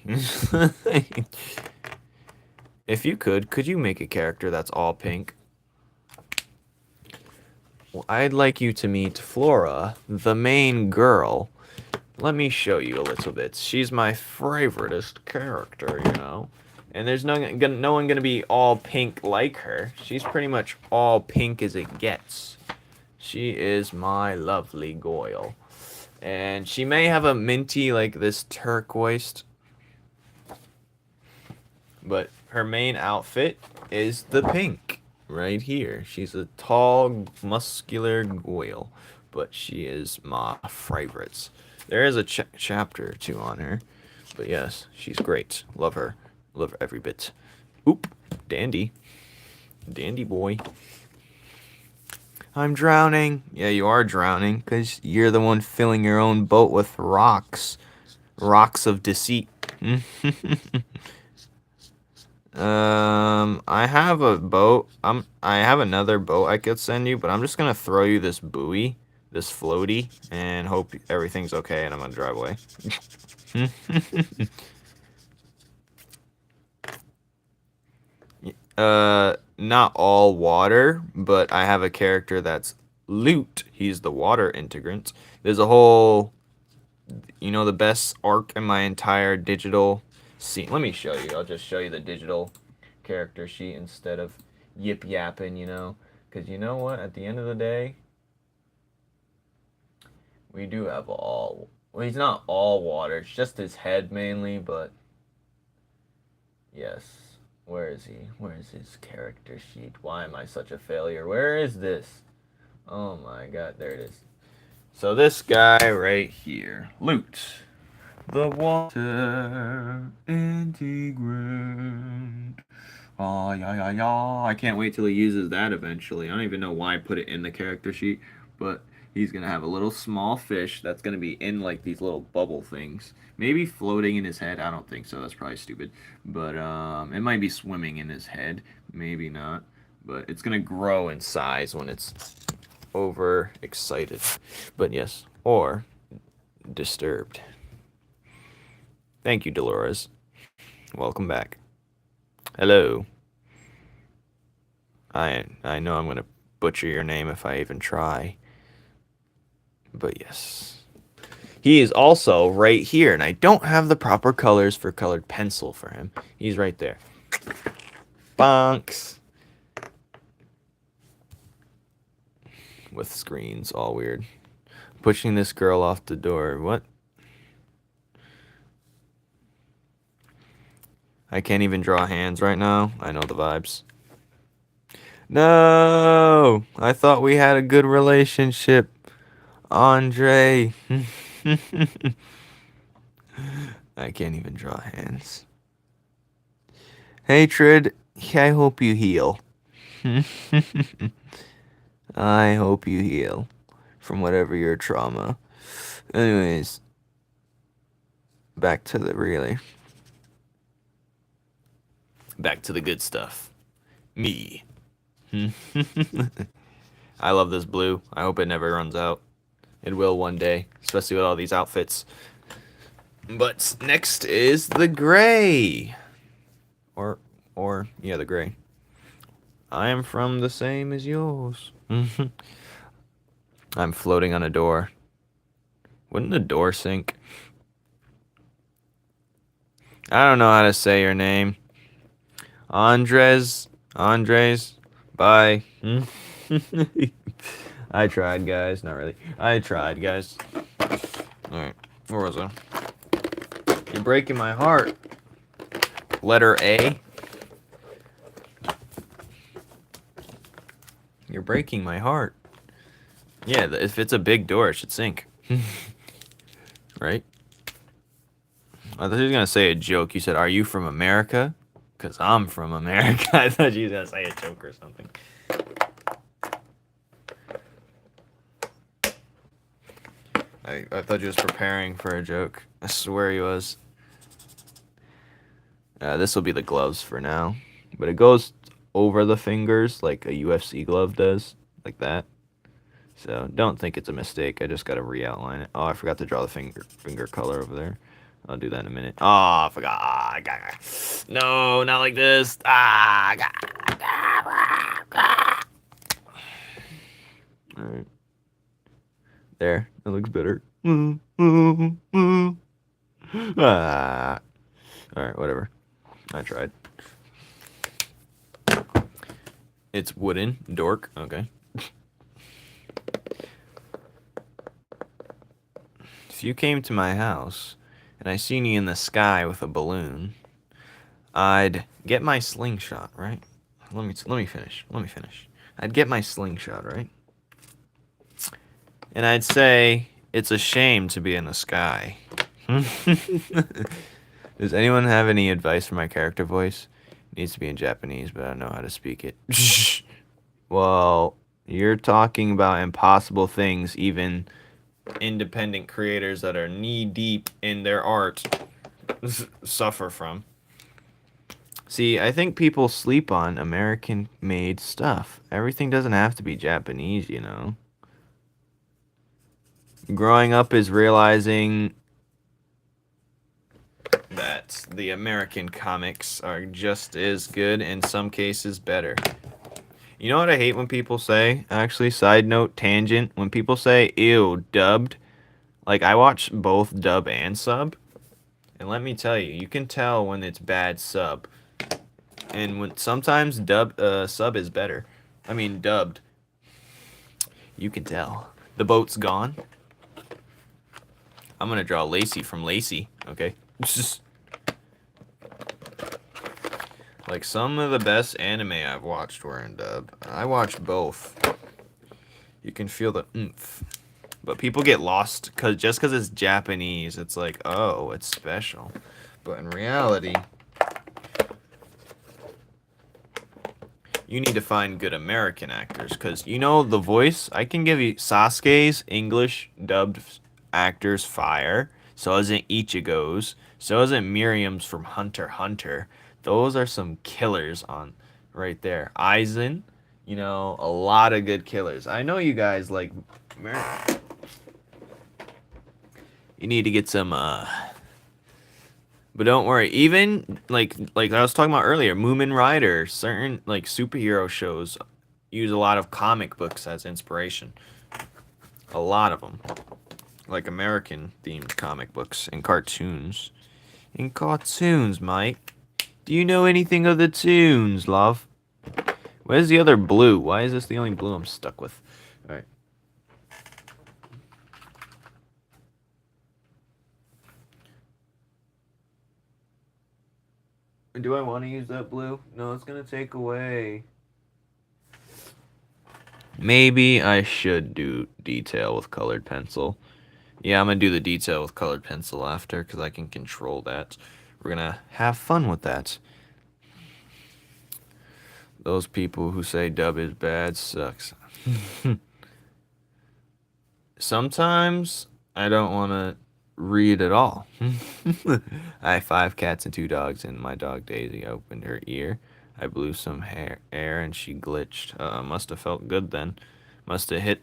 If you could you make a character that's all pink? Well, I'd like you to meet Flora, the main girl. Let me show you a little bit. She's my favoriteest character, you know. And there's no one gonna be all pink like her. She's pretty much all pink as it gets. She is my lovely Goyle. And she may have a minty, like this turquoise. But her main outfit is the pink. Right here. She's a tall, muscular Goyle. But she is my favorites. There is a chapter or two on her. But yes, she's great. Love her. Love her every bit. Oop. Dandy. Dandy boy. I'm drowning. Yeah, you are drowning because you're the one filling your own boat with rocks. Rocks of deceit. I have a boat. I have another boat I could send you, but I'm just gonna throw you this buoy, this floaty, and hope everything's okay, and I'm gonna drive away. Not all water, but I have a character that's loot. He's the water integrant. There's a whole, the best arc in my entire digital scene. Let me show you. I'll just show you the digital character sheet instead of yip yapping, Because you know what? At the end of the day, we do have all. Well, he's not all water. It's just his head mainly, but yes. Where is he? Where is his character sheet? Why am I such a failure? Where is this? Oh my god, there it is. So this guy right here. Loot. The water integrant. Oh, yeah. I can't wait till he uses that eventually. I don't even know why I put it in the character sheet, but he's going to have a little small fish that's going to be in like these little bubble things. Maybe floating in his head. I don't think so. That's probably stupid. But it might be swimming in his head. Maybe not. But it's going to grow in size when it's overexcited. But yes. Or disturbed. Thank you, Dolores. Welcome back. Hello. I know I'm going to butcher your name if I even try. But yes. He is also right here, and I don't have the proper colors for colored pencil for him. He's right there. Bonks. With screens, all weird. Pushing this girl off the door. What? I can't even draw hands right now. I know the vibes. No! I thought we had a good relationship. Andre. I can't even draw hands. Hatred, I hope you heal. I hope you heal from whatever your trauma. Anyways, back to the good stuff. Me. I love this blue. I hope it never runs out. It will one day, especially with all these outfits. But next is the gray. Or yeah, the gray. I am from the same as yours. I'm floating on a door. Wouldn't the door sink? I don't know how to say your name. Andres. Bye. I tried, guys. Not really. I tried, guys. Alright. Where was I? You're breaking my heart. Letter A. You're breaking my heart. Yeah, if it's a big door, it should sink. Right? I thought you were going to say a joke. You said, "Are you from America?" Because I'm from America. I thought you were going to say a joke or something. I thought you was preparing for a joke. I swear he was. This will be the gloves for now. But it goes over the fingers like a UFC glove does. Like that. So don't think it's a mistake. I just got to re-outline it. Oh, I forgot to draw the finger color over there. I'll do that in a minute. Oh, I forgot. No, not like this. Alright. There. That looks better. Alright, whatever. I tried. It's wooden. Dork. Okay. If you came to my house and I seen you in the sky with a balloon, I'd get my slingshot, right? Let me finish. I'd get my slingshot, right? And I'd say, it's a shame to be in the sky. Does anyone have any advice for my character voice? It needs to be in Japanese, but I don't know how to speak it. Well, You're talking about impossible things even independent creators that are knee deep in their art suffer from. See, I think people sleep on American made stuff. Everything doesn't have to be Japanese, you know. Growing up is realizing that the American comics are just as good, in some cases better. You know what I hate when people say, actually, side note, tangent, when people say, ew, dubbed. Like, I watch both dub and sub, and let me tell you, you can tell when it's bad sub. And when sometimes sub is better. I mean, dubbed. You can tell. The boat's gone. I'm gonna draw Lacey from Lacey, okay? It's just like some of the best anime I've watched were in dub. I watched both. You can feel the oomph. But people get lost just because it's Japanese. It's like, oh, it's special. But in reality, you need to find good American actors. Because, you know, the voice, I can give you Sasuke's English dubbed actors fire. So isn't Ichigo's. So isn't Miriam's from Hunter x Hunter. Those are some killers on right there. Aizen, you know, a lot of good killers. I know you guys like... You need to get some, but don't worry. Even, like I was talking about earlier, Moomin Rider, certain, like, superhero shows use a lot of comic books as inspiration. A lot of them. Like American-themed comic books and cartoons. In cartoons, Mike. Do you know anything of the tunes, love? Where's the other blue? Why is this the only blue I'm stuck with? Alright. Do I want to use that blue? No, it's going to take away. Maybe I should do detail with colored pencil. Yeah, I'm going to do the detail with colored pencil after because I can control that. We're going to have fun with that. Those people who say dub is bad sucks. Sometimes I don't want to read at all. I have 5 cats and 2 dogs, and my dog Daisy opened her ear. I blew some air and she glitched. Must have felt good then. Must have hit.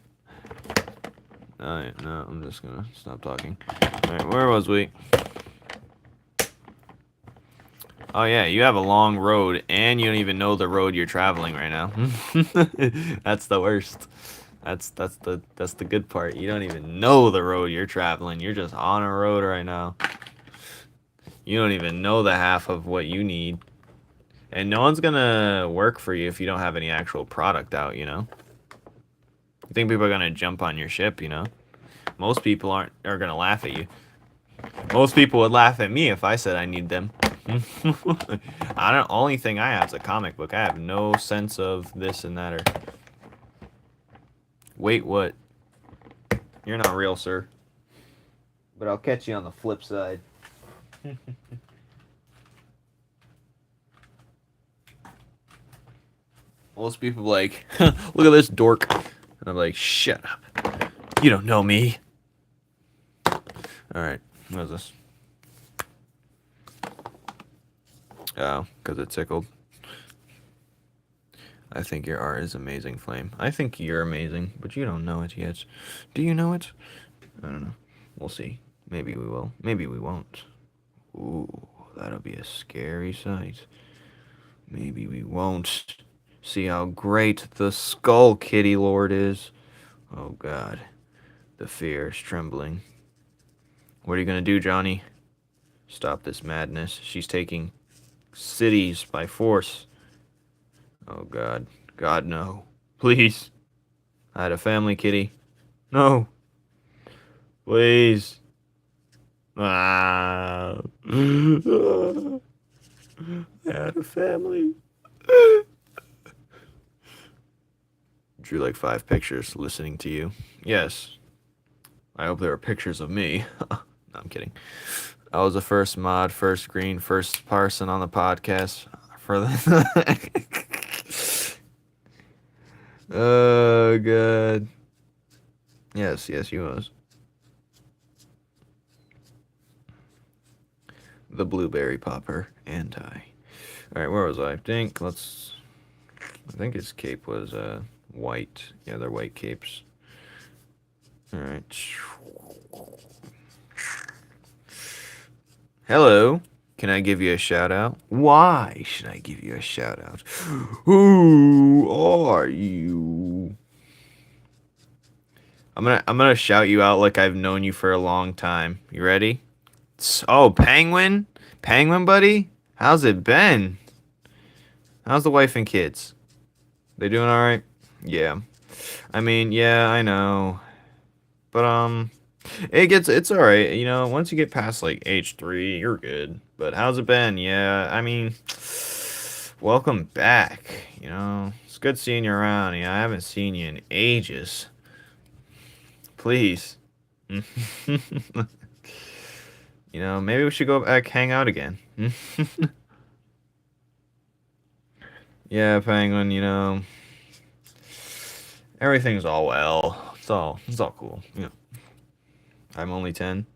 Alright, no, I'm just gonna stop talking. Alright, where was we? Oh yeah, you have a long road, and you don't even know the road you're traveling right now. That's the worst. That's the good part. You don't even know the road you're traveling. You're just on a road right now. You don't even know the half of what you need. And no one's gonna work for you if you don't have any actual product out, you know? You think people are gonna jump on your ship, you know? Most people are gonna laugh at you. Most people would laugh at me if I said I need them. Only thing I have is a comic book. I have no sense of this and that or... Wait, what? You're not real, sir. But I'll catch you on the flip side. Most people like, look at this dork. And I'm like, shut up. You don't know me. Alright, what is this? Oh, because it tickled. I think your art is amazing, Flame. I think you're amazing, but you don't know it yet. Do you know it? I don't know. We'll see. Maybe we will. Maybe we won't. Ooh, that'll be a scary sight. Maybe we won't. See how great the Skull Kitty Lord is. Oh, God. The fear is trembling. What are you going to do, Johnny? Stop this madness. She's taking cities by force. Oh, God. God, no. Please. I had a family, kitty. No. Please. Ah. I had a family. Drew like 5 pictures listening to you. Yes. I hope there are pictures of me. No, I'm kidding. I was the first mod, first screen, first person on the podcast for the... Oh, God. Yes, he was. The blueberry popper anti. Alright, where was I? I think his cape was white. Yeah, they're white capes. Alright. Hello. Can I give you a shout out? Why should I give you a shout out? Who are you? I'm gonna shout you out like I've known you for a long time. You ready? Oh, Penguin? Penguin buddy? How's it been? How's the wife and kids? They doing alright? Yeah. I mean, yeah, I know. But it's alright, you know, once you get past like age 3, you're good. But how's it been? Yeah, I mean, welcome back. You know, it's good seeing you around. You know, I haven't seen you in ages. Please. You know, maybe we should go back hang out again. Yeah, Penguin, you know, everything's all well. It's all cool. You know, I'm only 10.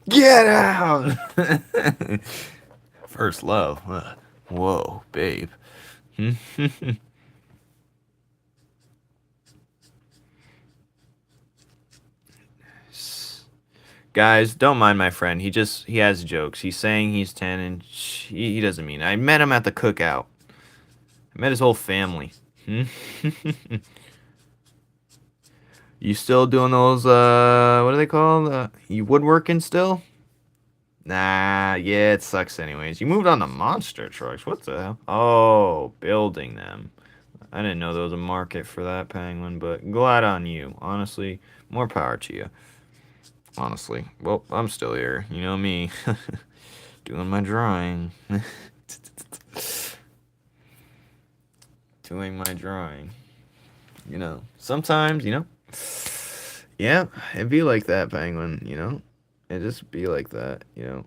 Get out! First love. Whoa, babe. Guys, don't mind my friend. He has jokes. He's saying he's 10 and he doesn't mean it. I met him at the cookout. I met his whole family. You still doing those, what are they called? You woodworking still? Nah, yeah, it sucks anyways. You moved on to monster trucks. What the hell? Oh, building them. I didn't know there was a market for that, Penguin, but glad on you. Honestly, more power to you. Honestly. Well, I'm still here. You know me. Doing my drawing. Doing my drawing. You know, sometimes, you know. Yeah, it'd be like that, Penguin, you know. It just be like that, you know.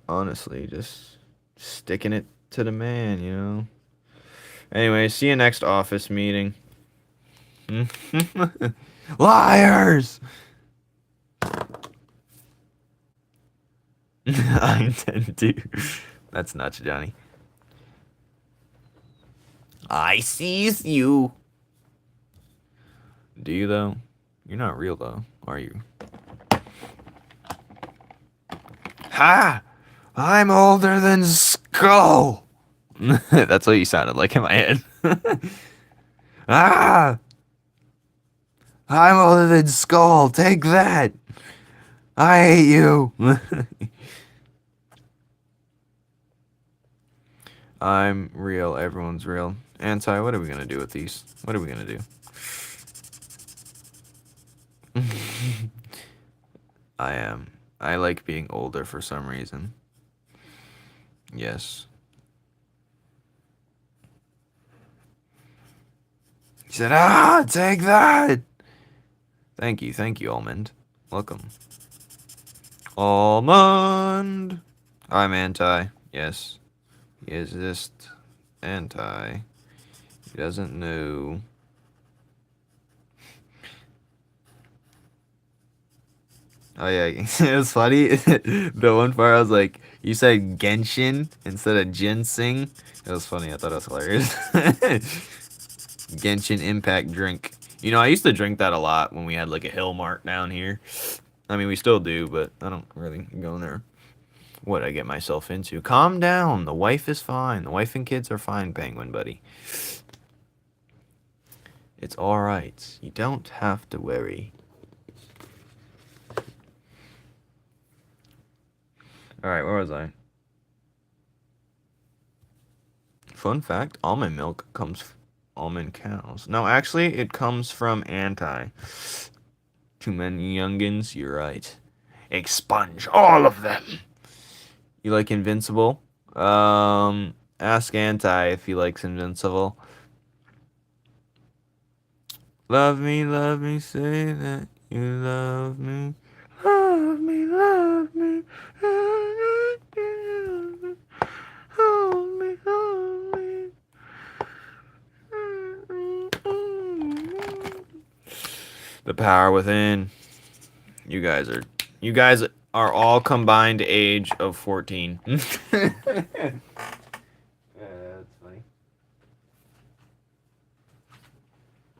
Honestly, just sticking it to the man, you know. Anyway, see you next office meeting. Liars! I intend to. That's nuts, Johnny. I sees you. Do you, though? You're not real, though, are you? Ha! I'm older than Skull! That's what you sounded like in my head. Ah! I'm older than Skull. Take that! I hate you! I'm real. Everyone's real. Anti, what are we gonna do with these? What are we gonna do? I am. I like being older for some reason. Yes. He said, ah, take that! Thank you, Almond. Welcome. Almond! I'm anti. Yes. He is just anti. He doesn't know. Oh yeah, it was funny. The one part I was like, you said Genshin instead of ginseng. It was funny. I thought it was hilarious. Genshin Impact drink. You know, I used to drink that a lot when we had like a hill mark down here. I mean, we still do, but I don't really go in there. What I get myself into? Calm down. The wife is fine. The wife and kids are fine, Penguin buddy. It's all right. You don't have to worry. All right, where was I? Fun fact: almond milk comes from almond cows. No, actually, it comes from anti. Too many youngins. You're right. Expunge all of them. You like Invincible? Ask Anti if he likes Invincible. Love me, say that you love me. Love me, love me. Hold me, hold me. The power within. You guys are all combined age of 14. That's funny.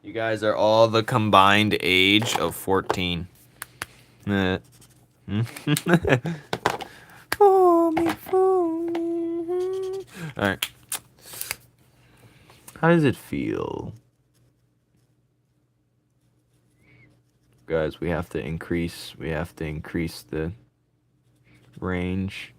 You guys are all the combined age of 14. Fool me, fool me. Alright. How does it feel? Guys, we have to increase the range.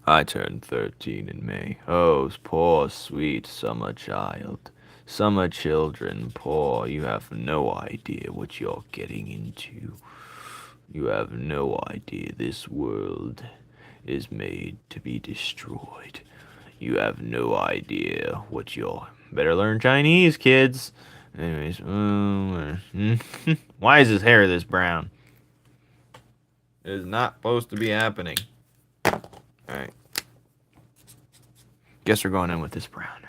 I turned 13 in May. Oh, poor sweet summer child. Summer children, poor, you have no idea what you're getting into. You have no idea this world is made to be destroyed. You have no idea what you're... Better learn Chinese, kids. Anyways, why is his hair this brown? It is not supposed to be happening. Alright. Guess we're going in with this brown now.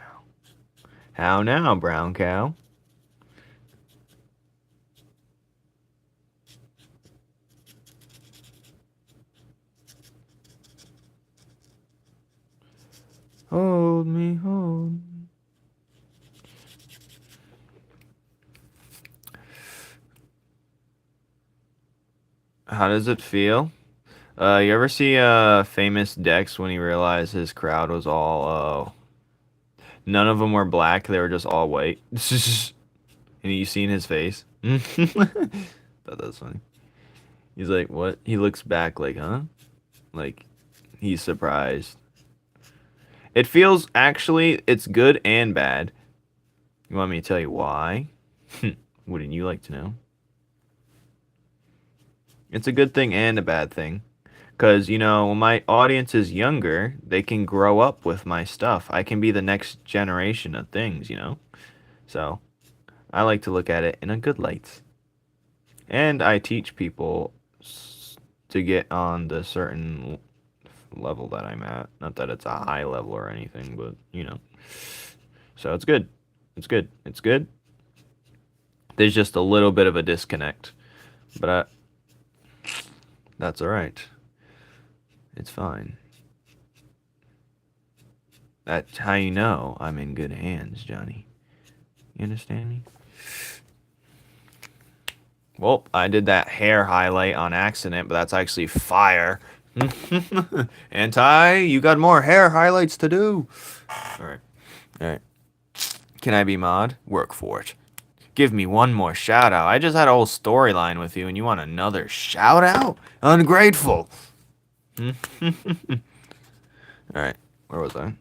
How now, brown cow? Hold me, hold me. How does it feel? You ever see Famous Dex when he realized his crowd was all none of them were black, they were just all white. And you seen his face? Thought that was funny. He's like, what? He looks back like, huh? Like, he's surprised. It feels, actually, it's good and bad. You want me to tell you why? Wouldn't you like to know? It's a good thing and a bad thing. Because, you know, when my audience is younger, they can grow up with my stuff. I can be the next generation of things, you know? So, I like to look at it in a good light. And I teach people to get on the certain level that I'm at. Not that it's a high level or anything, but, you know. So, it's good. It's good. It's good. There's just a little bit of a disconnect. But that's alright. It's fine. That's how you know I'm in good hands, Johnny. You understand me? Well, I did that hair highlight on accident, but that's actually fire. Anti, you got more hair highlights to do. Alright. Alright. Can I be mod? Work for it. Give me one more shout out. I just had a whole storyline with you and you want another shout out? Ungrateful. Alright. Where was I?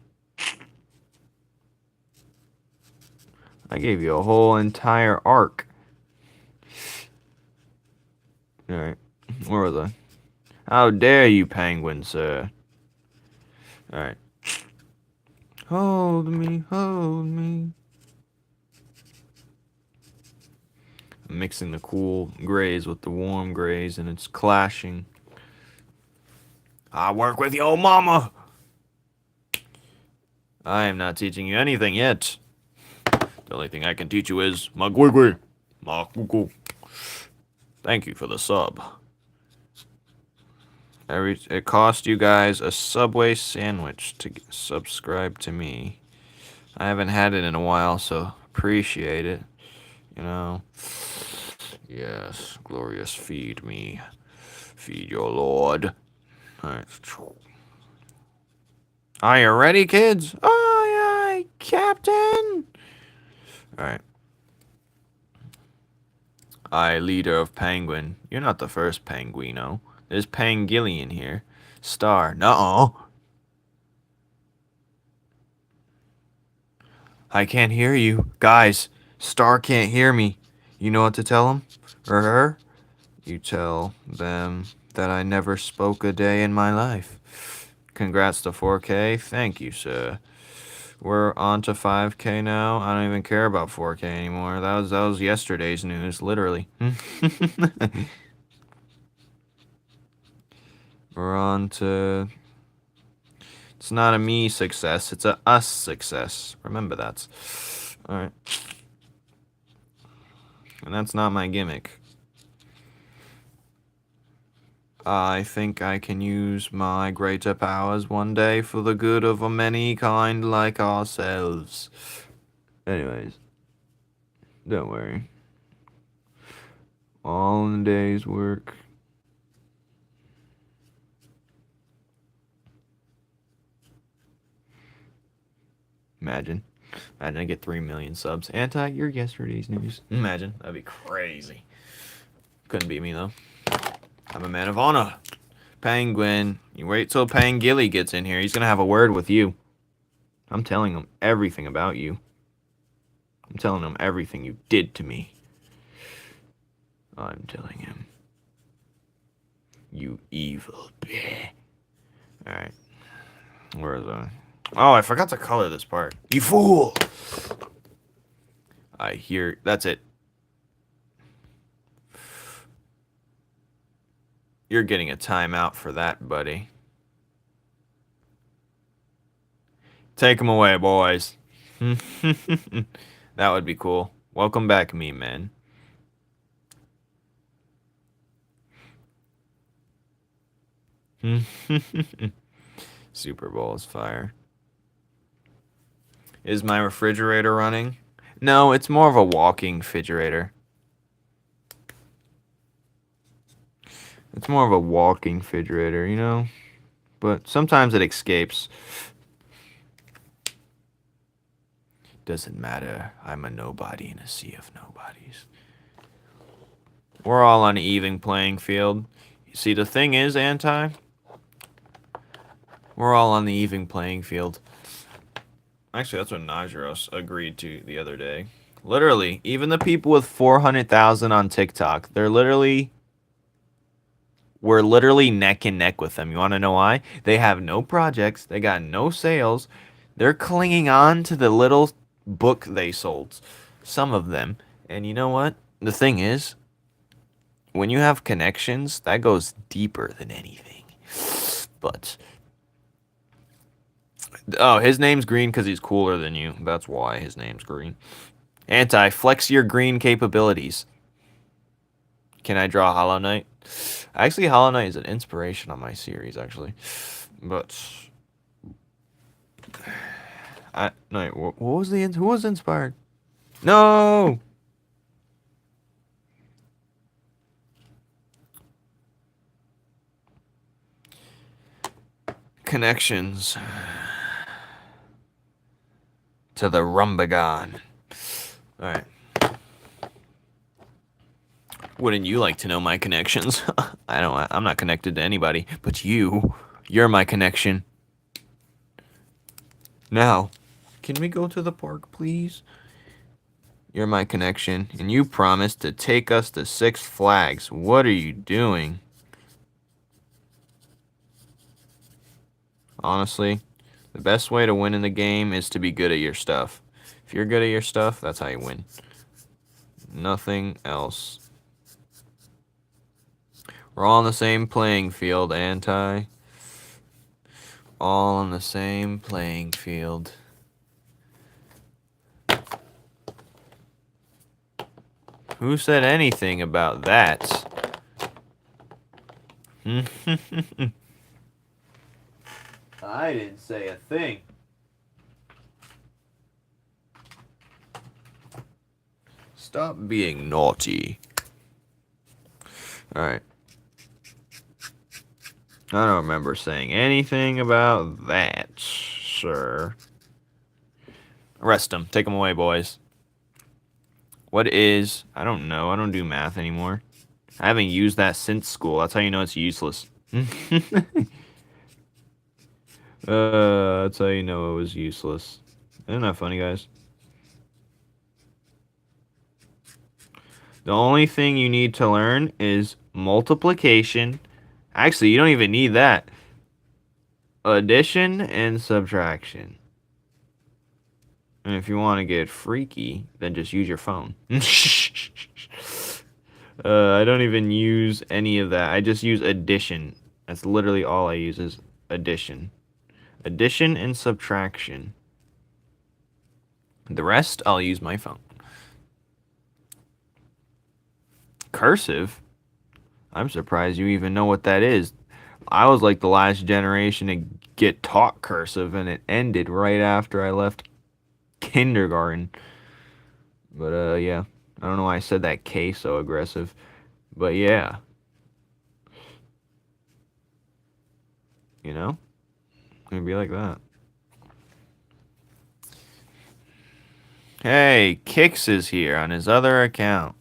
I gave you a whole entire arc. Alright. Where was I? How dare you, penguin, sir? Alright. Hold me, hold me. I'm mixing the cool grays with the warm grays, and it's clashing. I work with your mama! I am not teaching you anything yet. The only thing I can teach you is magwigwi. Makuku. Thank you for the sub. It cost you guys a Subway sandwich to subscribe to me. I haven't had it in a while, so appreciate it. You know. Yes, glorious, feed me. Feed your lord. Alright. Are you ready, kids? Aye, aye, Captain! Alright. I, leader of Penguin. You're not the first Penguino. There's Pangillion here. Star. Nuh-oh. I can't hear you. Guys, Star can't hear me. You know what to tell him? Or her? You tell them that I never spoke a day in my life. Congrats to 4K. Thank you, sir. We're on to 5K now. I don't even care about 4K anymore. That was yesterday's news, literally. We're on to... It's not a me success, it's a us success. Remember that. Alright. And that's not my gimmick. I think I can use my greater powers one day for the good of a many kind like ourselves. Anyways. Don't worry. All in a day's work. Imagine I get 3 million subs. Anti, you're yesterday's news. Imagine. That'd be crazy. Couldn't beat me, though. I'm a man of honor. Penguin. You wait till Pangilly gets in here. He's going to have a word with you. I'm telling him everything about you. I'm telling him everything you did to me. I'm telling him. You evil bitch. Alright. Where is I? Oh, I forgot to color this part. You fool! I hear... That's it. You're getting a timeout for that, buddy. Take him away, boys. That would be cool. Welcome back, me man. Super Bowl is fire. Is my refrigerator running? No, it's more of a walking refrigerator. It's more of a walking refrigerator, you know? But sometimes it escapes. Doesn't matter. I'm a nobody in a sea of nobodies. We're all on an even playing field. You see, the thing is, Anti, we're all on the even playing field. Actually, that's what Najros agreed to the other day. Literally, even the people with 400,000 on TikTok, we're literally neck and neck with them. You want to know why? They have no projects. They got no sales. They're clinging on to the little book they sold. Some of them. And you know what? The thing is, when you have connections, that goes deeper than anything. But... Oh, his name's green because he's cooler than you. That's why his name's green. Anti, flex your green capabilities. Can I draw Hollow Knight? Actually, Hollow Knight is an inspiration on my series, actually. But... No, what was the... Who was inspired? No! Connections to the Rumbagon. Alright. Wouldn't you like to know my connections? I'm not connected to anybody, but you're my connection. Now, can we go to the park, please? You're my connection, and you promised to take us to Six Flags. What are you doing? Honestly, the best way to win in the game is to be good at your stuff. If you're good at your stuff, that's how you win. Nothing else. We're all on the same playing field, Anti. All on the same playing field. Who said anything about that? I didn't say a thing. Stop being naughty. Alright. I don't remember saying anything about that, sir. Arrest him. Take him away, boys. What is... I don't know. I don't do math anymore. I haven't used that since school. That's how you know it's useless. That's how you know it was useless. Isn't that funny, guys? The only thing you need to learn is multiplication. Actually, you don't even need that. Addition and subtraction. And if you want to get freaky, then just use your phone. I don't even use any of that. I just use addition. That's literally all I use is addition. Addition and subtraction. The rest, I'll use my phone. Cursive? I'm surprised you even know what that is. I was like the last generation to get taught cursive, and it ended right after I left kindergarten. But, yeah. I don't know why I said that K so aggressive. But, yeah. You know? It'd be like that. Hey, Kix is here on his other account.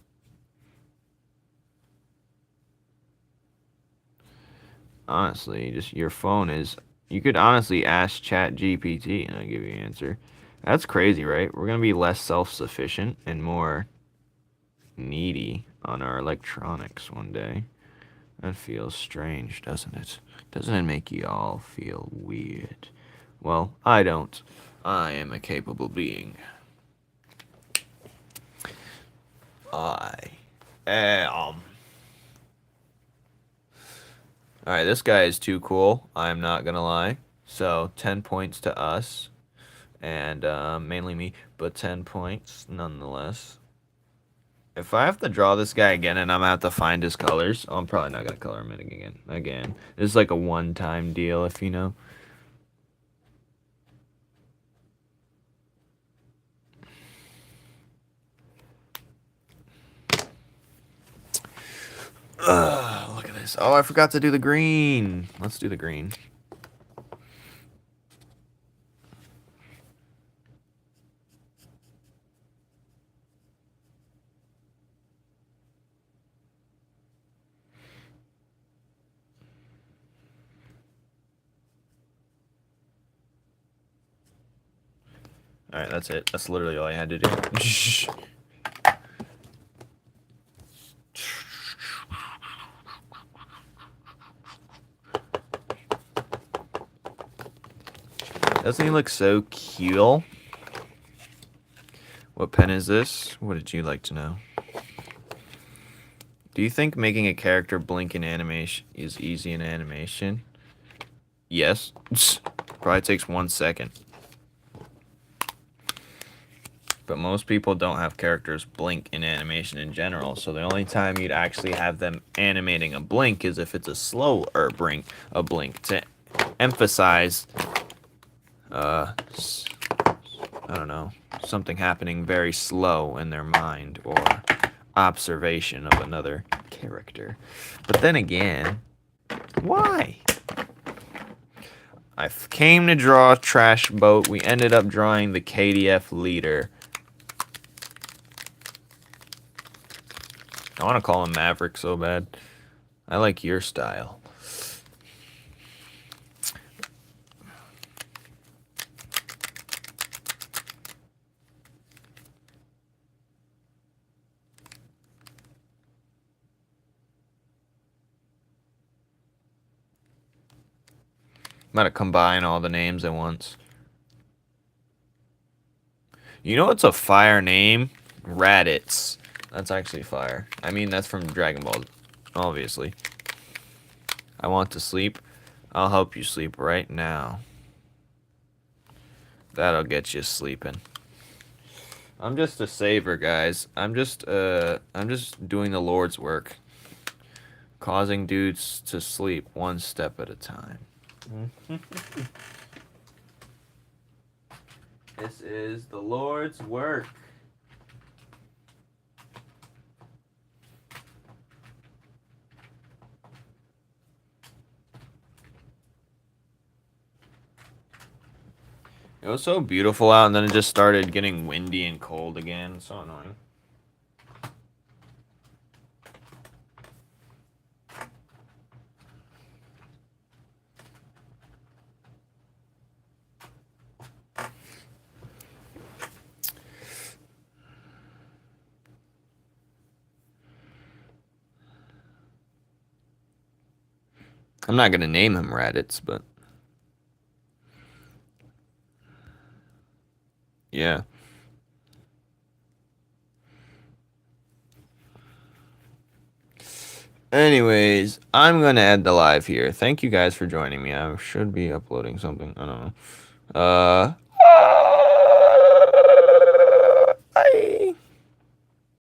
Honestly, just your phone is... You could honestly ask ChatGPT and I'll give you an answer. That's crazy, right? We're going to be less self-sufficient and more needy on our electronics one day. That feels strange, doesn't it? Doesn't it make you all feel weird? Well, I don't. I am a capable being. I am. Alright, this guy is too cool. I'm not gonna lie. So, 10 points to us. And mainly me, but 10 points nonetheless. If I have to draw this guy again and I'm gonna have to find his colors, I'm probably not gonna color him in again. This is like a one-time deal, if you know. Look at this. Oh, I forgot to do the green. Let's do the green. Alright, that's it. That's literally all I had to do. Doesn't he look so cute? What pen is this? What did you like to know? Do you think making a character blink in animation is easy in animation? Yes. Probably takes 1 second. But most people don't have characters blink in animation in general, so the only time you'd actually have them animating a blink is if it's a slower blink to emphasize, I don't know, something happening very slow in their mind or observation of another character. But then again, why? I came to draw a trash boat. We ended up drawing the KDF leader. I want to call him Maverick so bad. I like your style. I'm going to combine all the names at once. You know what's a fire name? Raditz. That's actually fire. I mean, that's from Dragon Ball, obviously. I want to sleep. I'll help you sleep right now. That'll get you sleeping. I'm just a saver, guys. I'm just doing the Lord's work. Causing dudes to sleep one step at a time. This is the Lord's work. It was so beautiful out, and then it just started getting windy and cold again. So annoying. I'm not gonna name him Raditz, but yeah. Anyways, I'm gonna end the live here. Thank you guys for joining me. I should be uploading something. I don't know. Bye.